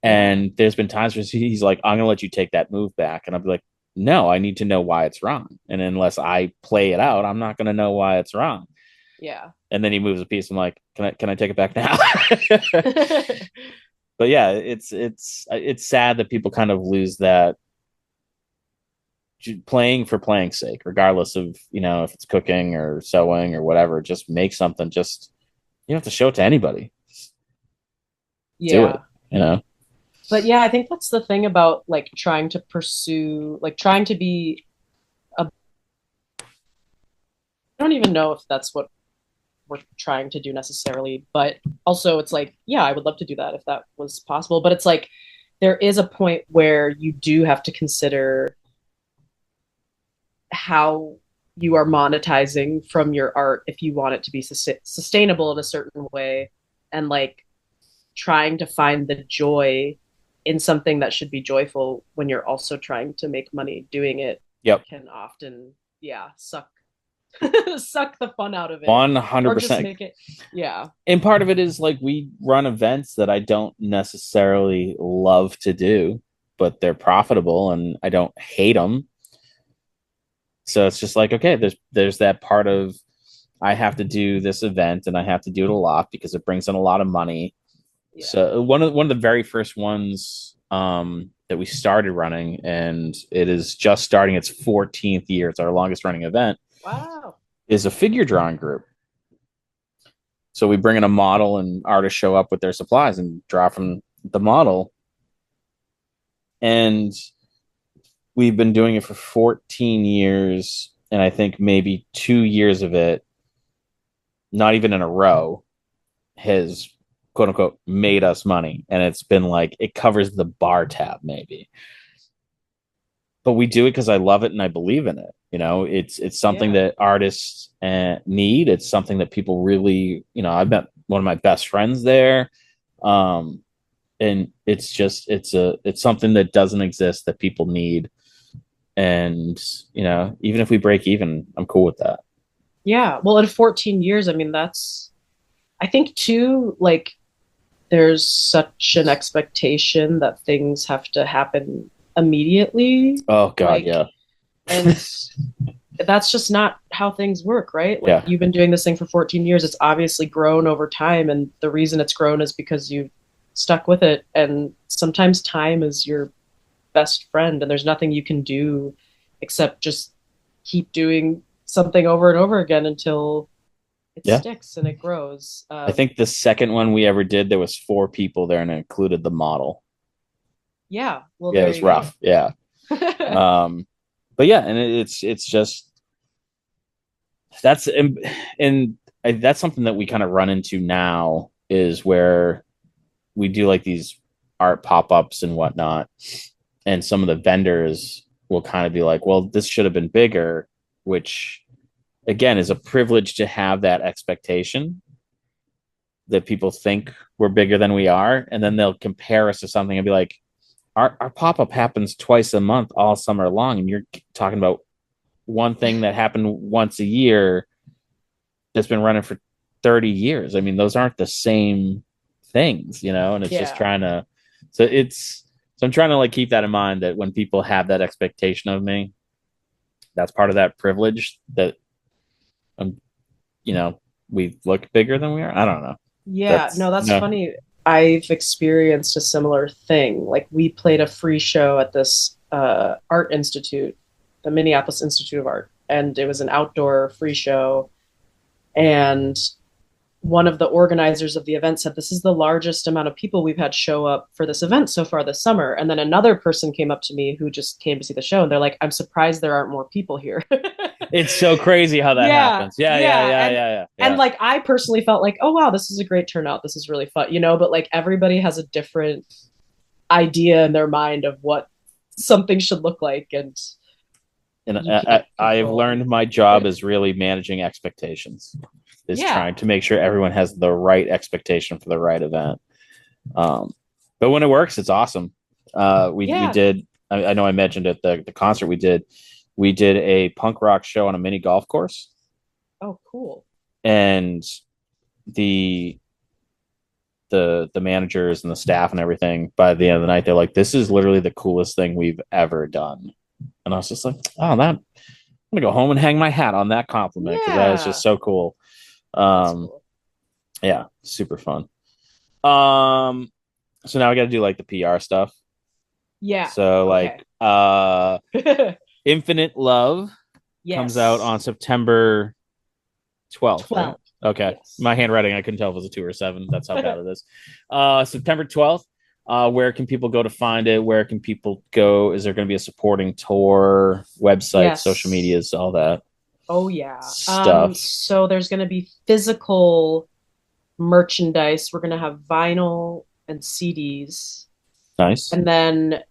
Yeah. And there's been times where he's like, I'm gonna let you take that move back. And I'll be like, no, I need to know why it's wrong. And unless I play it out, I'm not gonna know why it's wrong. Yeah. And then he moves a piece. I'm like, can I take it back now? But yeah, it's sad that people kind of lose that playing for playing's sake, regardless of if it's cooking or sewing or whatever. Just make something. Just you don't have to show it to anybody. Just do it. Yeah. You know. But yeah, I think that's the thing about like trying to pursue, like trying to be I don't even know if that's what we're trying to do necessarily, but also it's like, yeah, I would love to do that if that was possible. But it's like there is a point where you do have to consider how you are monetizing from your art if you want it to be sustainable in a certain way and like trying to find the joy in something that should be joyful when you're also trying to make money doing it Yep. can often suck suck the fun out of it One or hundred just percent. make it yeah. And part of it is like we run events that I don't necessarily love to do, but they're profitable and I don't hate them. So it's just like, okay, there's that part of I have to do this event and I have to do it a lot because it brings in a lot of money. Yeah. So one of the very first ones that we started running, and it is just starting its 14th year. It's our longest running event. Wow. Is a figure drawing group. So we bring in a model and artists show up with their supplies and draw from the model. And we've been doing it for 14 years. And I think maybe 2 years of it, not even in a row, has quote unquote made us money. And it's been like it covers the bar tab, maybe. But we do it because I love it and I believe in it. It's something Yeah. that artists need. It's something that people really, I've met one of my best friends there. Um, and it's something that doesn't exist that people need. And, even if we break even, I'm cool with that. Yeah. Well, in 14 years, I mean, that's, I think too, like, there's such an expectation that things have to happen immediately. Oh God, Like, yeah. and that's just not how things work, right? Like Yeah. you've been doing this thing for 14 years. It's obviously grown over time. And the reason it's grown is because you've stuck with it. And sometimes time is your best friend, and there's nothing you can do except just keep doing something over and over again until it Yeah. sticks and it grows. I think the second one we ever did, there was 4 people there and it included the model. Yeah, well, Yeah, it there was you go. rough. Yeah. Um, but yeah, and it's just that's and that's something that we kind of run into now is where we do like these art pop-ups and whatnot, and some of the vendors will kind of be like, well, this should have been bigger, which again is a privilege to have that expectation that people think we're bigger than we are, and then they'll compare us to something and be like, our pop-up happens twice a month all summer long, and you're talking about one thing that happened once a year that's been running for 30 years. I mean, those aren't the same things, and it's just Yeah. trying to, so it's, so I'm trying to like keep that in mind that when people have that expectation of me, that's part of that privilege that, um, you know, we look bigger than we are. I don't know. Yeah, That's, no, that's funny. I've experienced a similar thing. Like we played a free show at this art institute, the Minneapolis Institute of Art, and it was an outdoor free show. And one of the organizers of the event said, "This is the largest amount of people we've had show up for this event so far this summer." And then another person came up to me who just came to see the show, and they're like, "I'm surprised there aren't more people here." it's so crazy how that Yeah, happens. Yeah, yeah, yeah. yeah, And yeah, yeah, and yeah. like I personally felt like, oh wow, this is a great turnout. This is really fun, but like everybody has a different idea in their mind of what something should look like, and And you can't I've control. learned my job is really managing expectations, is Yeah. trying to make sure everyone has the right expectation for the right event. But when it works, it's awesome. We Yeah. did. I know I mentioned at the concert we did a punk rock show on a mini golf course, Oh, cool. and the the managers and the staff and everything. By the end of the night, they're like, "This is literally the coolest thing we've ever done." And I was just like, "Oh, that I'm gonna go home and hang my hat on that compliment because that was just Yeah. so cool." That's Um, cool. yeah, super fun. Um, so now we got to do like the PR stuff. Yeah. So Okay. like Infinite Love comes out Yes. on September 12th, right? 12. Okay. Yes. My handwriting, I couldn't tell if it was a 2 or 7. That's how bad it is. September 12th. Where can people go to find it? Where can people go? Is there going to be a supporting tour, website, social Yes. medias, all that Oh yeah. stuff? So there's going to be physical merchandise. We're going to have vinyl and CDs, Nice. and then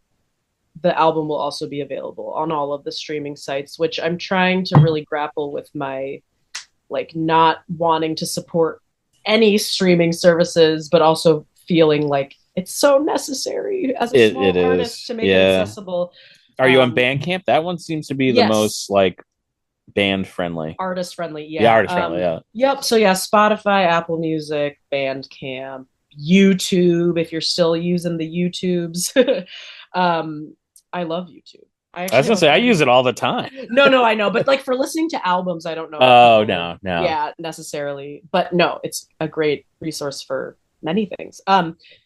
the album will also be available on all of the streaming sites, which I'm trying to really grapple with my like not wanting to support any streaming services, but also feeling like it's so necessary as a It small artist is. to make it Yeah. accessible. Are you on Bandcamp? That one seems to be the Yes, most like band friendly. artist friendly. Yeah, Yeah. artist friendly. Yeah. Yep. So yeah, Spotify, Apple Music, Bandcamp, YouTube. If you're still using the YouTubes, um, I love YouTube. I I was actually gonna have a say I friend. use it all the time. No, no, I know, but like for listening to albums, I don't know if Oh people, no, no. yeah, necessarily. But no, it's a great resource for many things.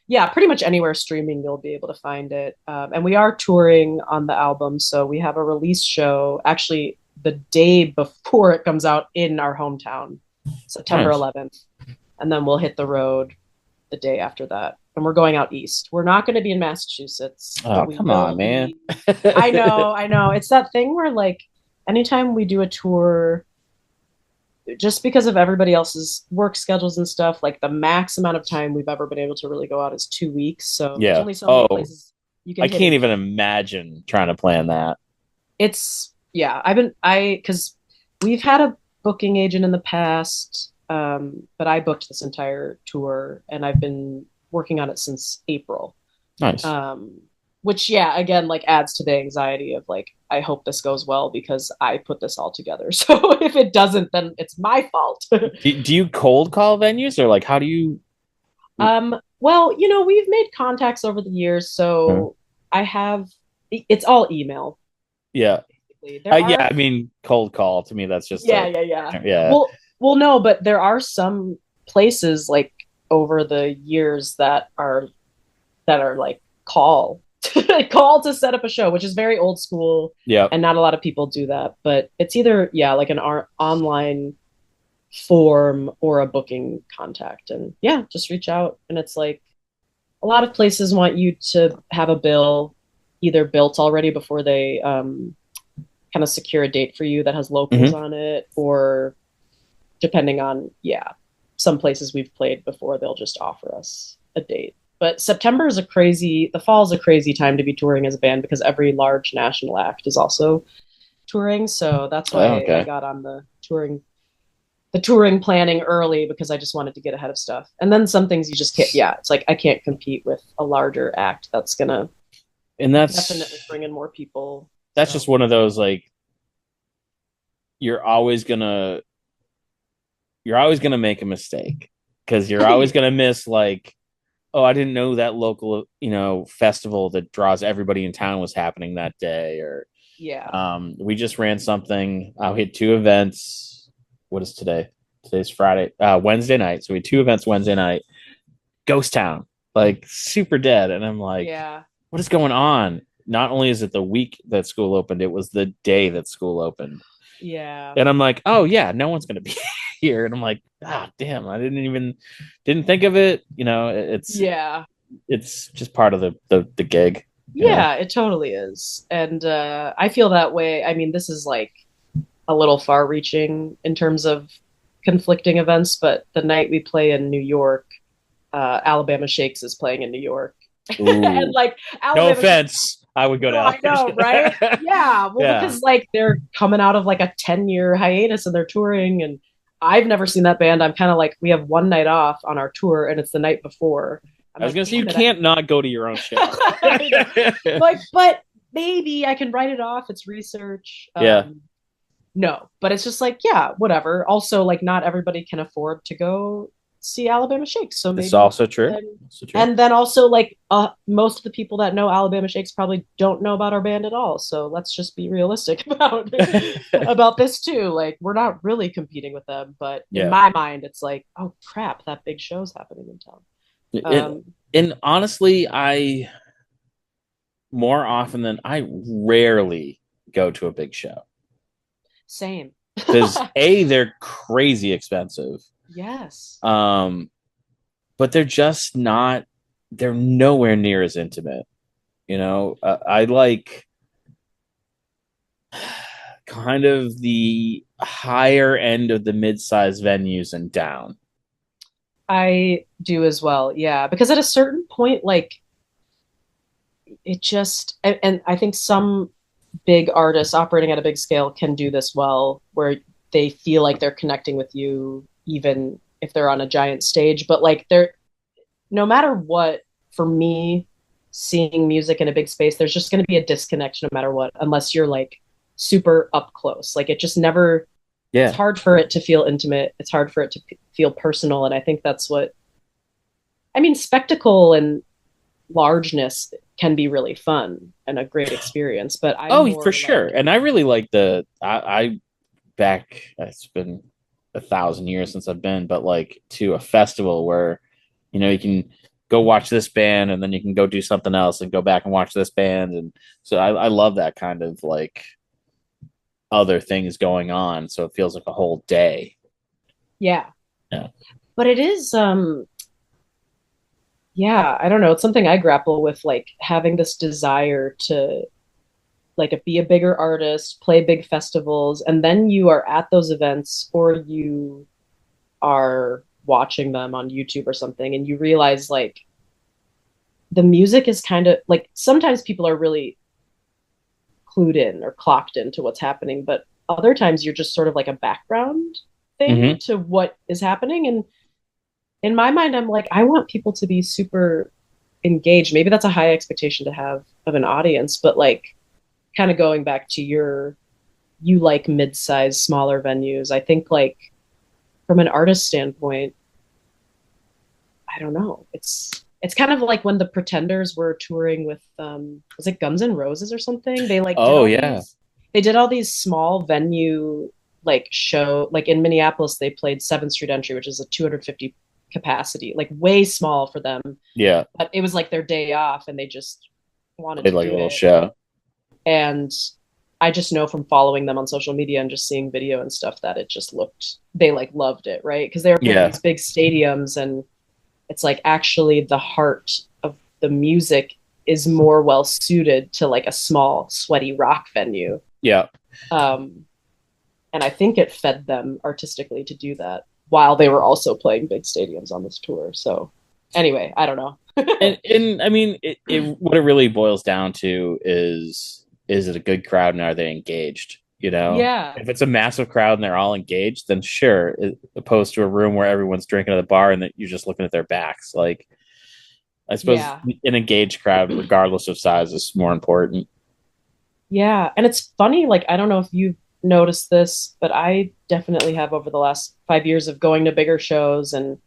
Yeah, pretty much anywhere streaming, you'll be able to find it. And we are touring on the album, so we have a release show actually the day before it comes out in our hometown, September Nice. 11th, and then we'll hit the road the day after that. And we're going out east. We're not going to be in Massachusetts, but Oh, we come on, will man. be. I know, I know. It's that thing where like anytime we do a tour, just because of everybody else's work schedules and stuff, like the max amount of time we've ever been able to really go out is 2 weeks. So there's Yeah. only so many Oh, places you can I hit can't in even 2 weeks. imagine trying to plan that. It's yeah. Because we've had a booking agent in the past, but I booked this entire tour and I've been working on it since April. Nice. um, which yeah, again, like adds to the anxiety of like I hope this goes well because I put this all together. So if it doesn't, then it's my fault. Do you cold call venues or like how do you? Well, we've made contacts over the years, Hmm. so I have. It's all email. Yeah. exactly. There Yeah, are, I mean, cold call to me. That's just yeah, a yeah, yeah. yeah. No, but there are some places like over the years that are like call call to set up a show, which is very old school, Yep. and not a lot of people do that. But it's either yeah, like an online form or a booking contact, and yeah, just reach out. And it's like a lot of places want you to have a bill either built already before they kind of secure a date for you that has locals Hmm. on it, or depending on yeah, some places we've played before they'll just offer us a date. But the fall is a crazy time to be touring as a band because every large national act is also touring. So that's Oh, why I okay. got on the touring planning early because I just wanted to get ahead of stuff. And then some things you just can't, yeah, it's like I can't compete with a larger act that's going to And definitely bring in more people. that's just So, one of those like you're always gonna you're always gonna make a mistake because you're always yeah. gonna miss like, oh, I didn't know that local, festival that draws everybody in town was happening that day. Or Yeah. we just ran something. We had two events. What is today? Today's Friday, Wednesday night. So we had two events Wednesday night. Ghost Town, like super dead. And I'm like, Yeah. what is going on? Not only is it the week that school opened, it was the day that school opened. Yeah. And I'm like, oh yeah, no one's gonna be here. And I'm like, ah, damn, I didn't think of it. Yeah. It's just part of the gig. Yeah, it totally is. And I feel that way. I mean, this is like a little far reaching in terms of conflicting events, but the night we play in New York, Alabama Shakes is playing in New York. And Ooh, like no Alabama Shakes, offense. I would go to no, I know, right? Alabama. Yeah, well, Yeah. because like they're coming out of like a 10-year hiatus and they're touring, and I've never seen that band. I'm kind of like, we have one night off on our tour, and it's the night before. I'm I was like, gonna say you damn it. can't not go to your own show. I know. Like, but maybe I can write it off. It's research. Yeah, No, but it's just like, yeah, whatever. Also, like, not everybody can afford to go see Alabama Shakes, so it's maybe. also true. Also true. And then also, like, most of the people that know Alabama Shakes probably don't know about our band at all. So let's just be realistic about this too. Like, we're not really competing with them, but in Yeah. my mind, it's like, oh crap, that big show's happening in town. And, Um, and honestly, I more often than I rarely go to a big show Same. because a they're crazy expensive. Yes. Um, but they're just not. They're nowhere near as intimate. I like kind of the higher end of the mid-sized venues and down. I do as well. Yeah, because at a certain point, like it just, and I think some big artists operating at a big scale can do this well, where they feel like they're connecting with you, even if they're on a giant stage. But like they're, no matter what, for me, seeing music in a big space, there's just going to be a disconnection no matter what, unless you're like super up close. Like it just never, it's Yeah. hard for it to feel intimate. It's hard for it to feel personal. And I think that's what, I mean, spectacle and largeness can be really fun and a great experience, but I'm Oh, for more sure. like, And I really like I back. It's been 1,000 years since I've been, but like to a festival where you can go watch this band and then you can go do something else and go back and watch this band. And so I love that kind of like other things going on. So it feels like a whole day. yeah, Yeah. but it is, yeah, I don't know. It's something I grapple with, like having this desire to like be a bigger artist, play big festivals, and then you are at those events or you are watching them on YouTube or something, and you realize like the music is kind of like sometimes people are really clued in or clocked into what's happening, but other times you're just sort of like a background thing Hmm. to what is happening. And in my mind, I'm like, I want people to be super engaged. Maybe that's a high expectation to have of an audience, but like kind of going back to you like mid-sized, smaller venues. I think like from an artist standpoint, I don't know. It's kind of like when the Pretenders were touring with was it Guns N' Roses or something? They like did Oh all yeah. these. they did all these small venue like show, like in Minneapolis they played 7th Street Entry, which is a 250 capacity, like way small for them, Yeah, but it was like their day off and they just wanted played to like a do little it. show. And I just know from following them on social media and just seeing video and stuff that it just looked, they like loved it, right? Because they were playing Yeah, these big stadiums, and it's like actually the heart of the music is more well suited to like a small sweaty rock venue. yeah. um and I think it fed them artistically to do that while they were also playing big stadiums on this tour. So anyway, I don't know. And I mean, what it really boils down to is it a good crowd and are they engaged? You know, Yeah, if it's a massive crowd and they're all engaged, then sure. Opposed to a room where everyone's drinking at the bar and that you're just looking at their backs. Like, I suppose yeah, an engaged crowd, regardless of size, is more important. yeah. And it's funny, like I don't know if you've noticed this, but I definitely have over the last 5 years of going to bigger shows and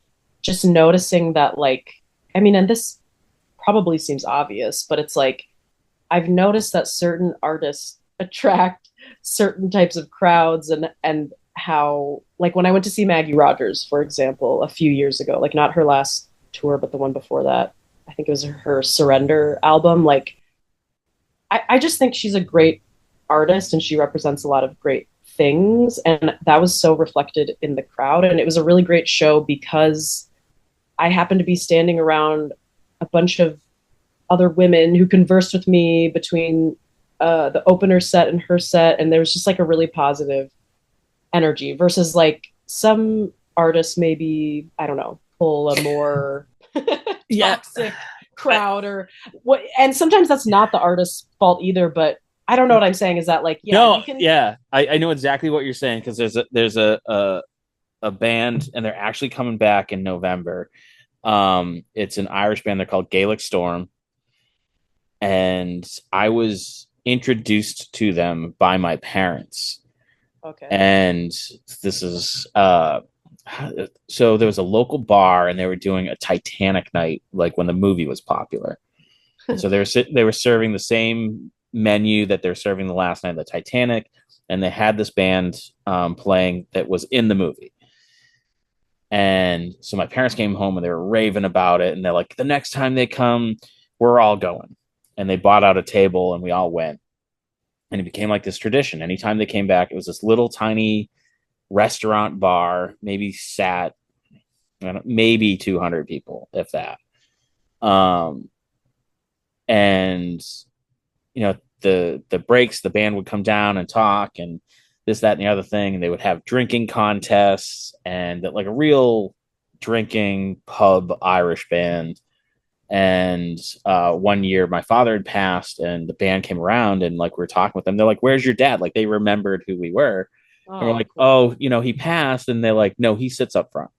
just noticing that, like, I mean, and this probably seems obvious, but it's like I've noticed that certain artists attract certain types of crowds, and how, like when I went to see Maggie Rogers, for example, a few years ago, like not her last tour, but the one before that, I think it was her Surrender album. Like I just think she's a great artist and she represents a lot of great things. And that was so reflected in the crowd. And it was a really great show because I happened to be standing around a bunch of other women who conversed with me between the opener set and her set. And there was just like a really positive energy versus like some artists maybe, I don't know, pull a more Yeah, toxic crowd or what. And sometimes that's not the artist's fault either, but I don't know what I'm saying is that like, yeah, no, you can. yeah, I know exactly what you're saying because there's a band and they're actually coming back in November. It's an Irish band. They're called Gaelic Storm, and I was introduced to them by my parents. Okay. And this is so there was a local bar and they were doing a Titanic night, like when the movie was popular. And so they were serving the same menu that they're serving the last night of the Titanic, and they had this band playing that was in the movie. And so my parents came home and they were raving about it, and they're like, the next time they come, we're all going. And they bought out a table and we all went. And it became like this tradition. Anytime they came back, it was this little tiny restaurant bar, maybe sat maybe 200 people, if that. Um, and the breaks, the band would come down and talk and this, that, and the other thing, and they would have drinking contests and like a real drinking pub Irish band. And one year my father had passed and the band came around and like we were talking with them. They're like, where's your dad? Like they remembered who we were. And we're Oh, like, cool. oh, he passed. And they're like, no, he sits up front.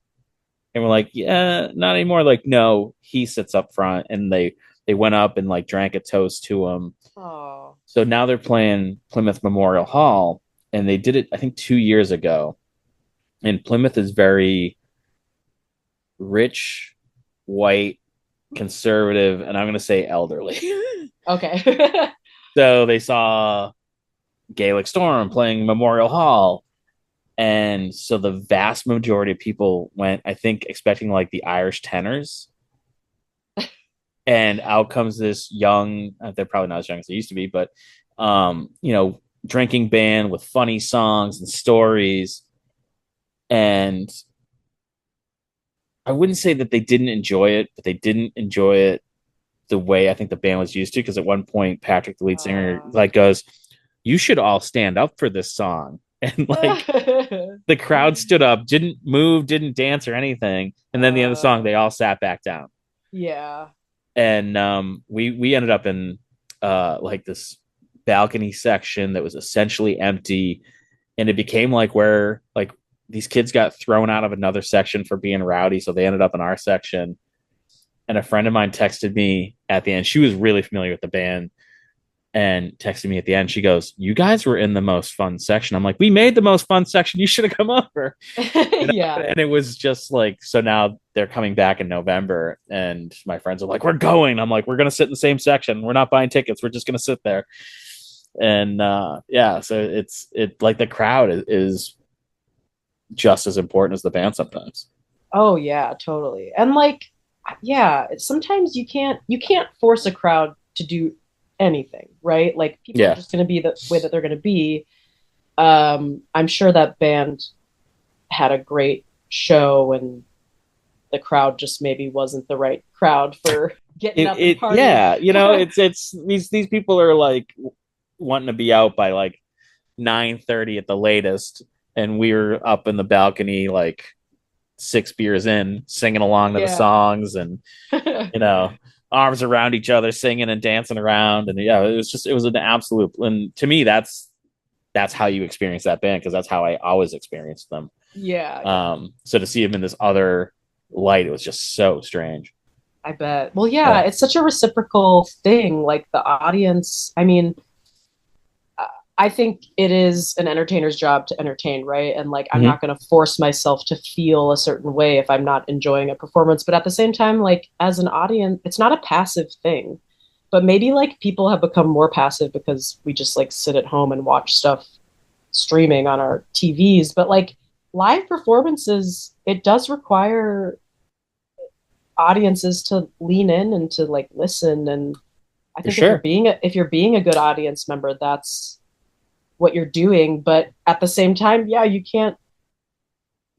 And we're like, yeah, not anymore. Like, no, he sits up front. And they went up and like drank a toast to him. Oh, So now they're playing Plymouth Memorial Hall, and they did it, I think, 2 years ago. And Plymouth is very rich, white, conservative, and I'm going to say elderly. okay. So they saw Gaelic Storm playing Memorial Hall. And so the vast majority of people went, I think, expecting like the Irish tenors. And out comes this young, they're probably not as young as they used to be, but, drinking band with funny songs and stories. And I wouldn't say that they didn't enjoy it, but they didn't enjoy it the way I think the band was used to. Because at one point, Patrick, the lead singer, uh, like goes, "You should all stand up for this song," and like the crowd stood up, didn't move, didn't dance or anything, and then the end of the song, uh, they all sat back down. yeah. And we ended up in like this balcony section that was essentially empty, and it became like where like these kids got thrown out of another section for being rowdy, so they ended up in our section. And a friend of mine texted me at the end. She was really familiar with the band and texted me at the end. She goes, "You guys were in the most fun section." I'm like, "We made the most fun section. You should have come over." Yeah. And it was just like, so now they're coming back in November, and my friends are like, "We're going." I'm like, "We're gonna sit in the same section. We're not buying tickets. We're just gonna sit there." And yeah, so it like the crowd is just as important as the band sometimes. Oh yeah, totally. And like, yeah, sometimes you can't force a crowd to do anything, right? Like people are Yeah, just going to be the way that they're going to be. I'm sure that band had a great show, and the crowd just maybe wasn't the right crowd for getting up and it partying. yeah, it's these people are like wanting to be out by like 9:30 at the latest, and we were up in the balcony like 6 beers in, singing along to the Yeah. songs, and you know, arms around each other, singing and dancing around, and yeah, it was an absolute. And to me, that's how you experience that band because that's how I always experienced them. Yeah, yeah. So to see him in this other light, it was just so strange. I bet. Well, yeah, Yeah. it's such a reciprocal thing. Like the audience, I mean, I think it is an entertainer's job to entertain, right? And like, I'm Mm-hmm. not going to force myself to feel a certain way if I'm not enjoying a performance. But at the same time, like, as an audience, it's not a passive thing. But maybe like people have become more passive because we just like sit at home and watch stuff streaming on our TVs. But like live performances, it does require audiences to lean in and to like listen. And I For think if you're sure. being a good audience member, that's what you're doing. But at the same time, yeah, you can't.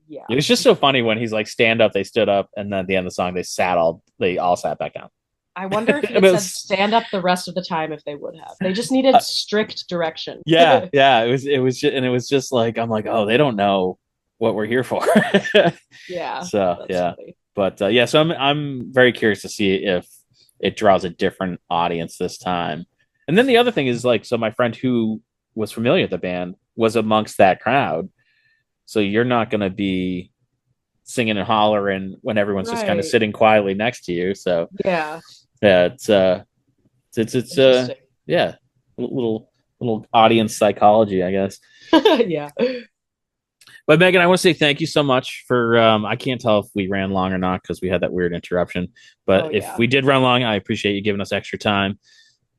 Yeah, It was just so funny when he's like stand up, they stood up, and then at the end of the song they all sat back down. I wonder if he And had it said was stand up the rest of the time if they would have. They just needed strict direction. yeah, yeah. It was just like I'm like, oh, they don't know what we're here for. Yeah, So that's yeah, funny. but yeah, so I'm very curious to see if it draws a different audience this time. And then the other thing is like, so my friend who was familiar with the band was amongst that crowd, so you're not going to be singing and hollering when everyone's just kind of Right. sitting quietly next to you. So Yeah. yeah, it's Interesting. yeah, little audience psychology, I guess. Yeah. But Megan, I want to say thank you so much for. I can't tell if we ran long or not because we had that weird interruption. Oh But if yeah. we did run long, I appreciate you giving us extra time,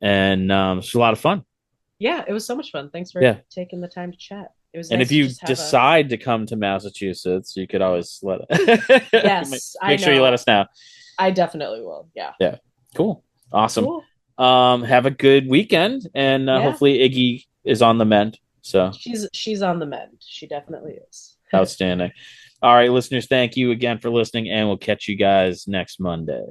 and it's a lot of fun. Yeah, it was so much fun. Thanks for Yeah, taking the time to chat. It was and if nice to you just have a decide to come to Massachusetts, you could always yes, I make sure you let know. us know. I definitely will. Yeah. Yeah, cool, awesome. Cool. Have a good weekend, and Yeah. hopefully Iggy is on the mend. So She's on the mend. She definitely is. outstanding. All right, listeners, thank you again for listening, and we'll catch you guys next Monday.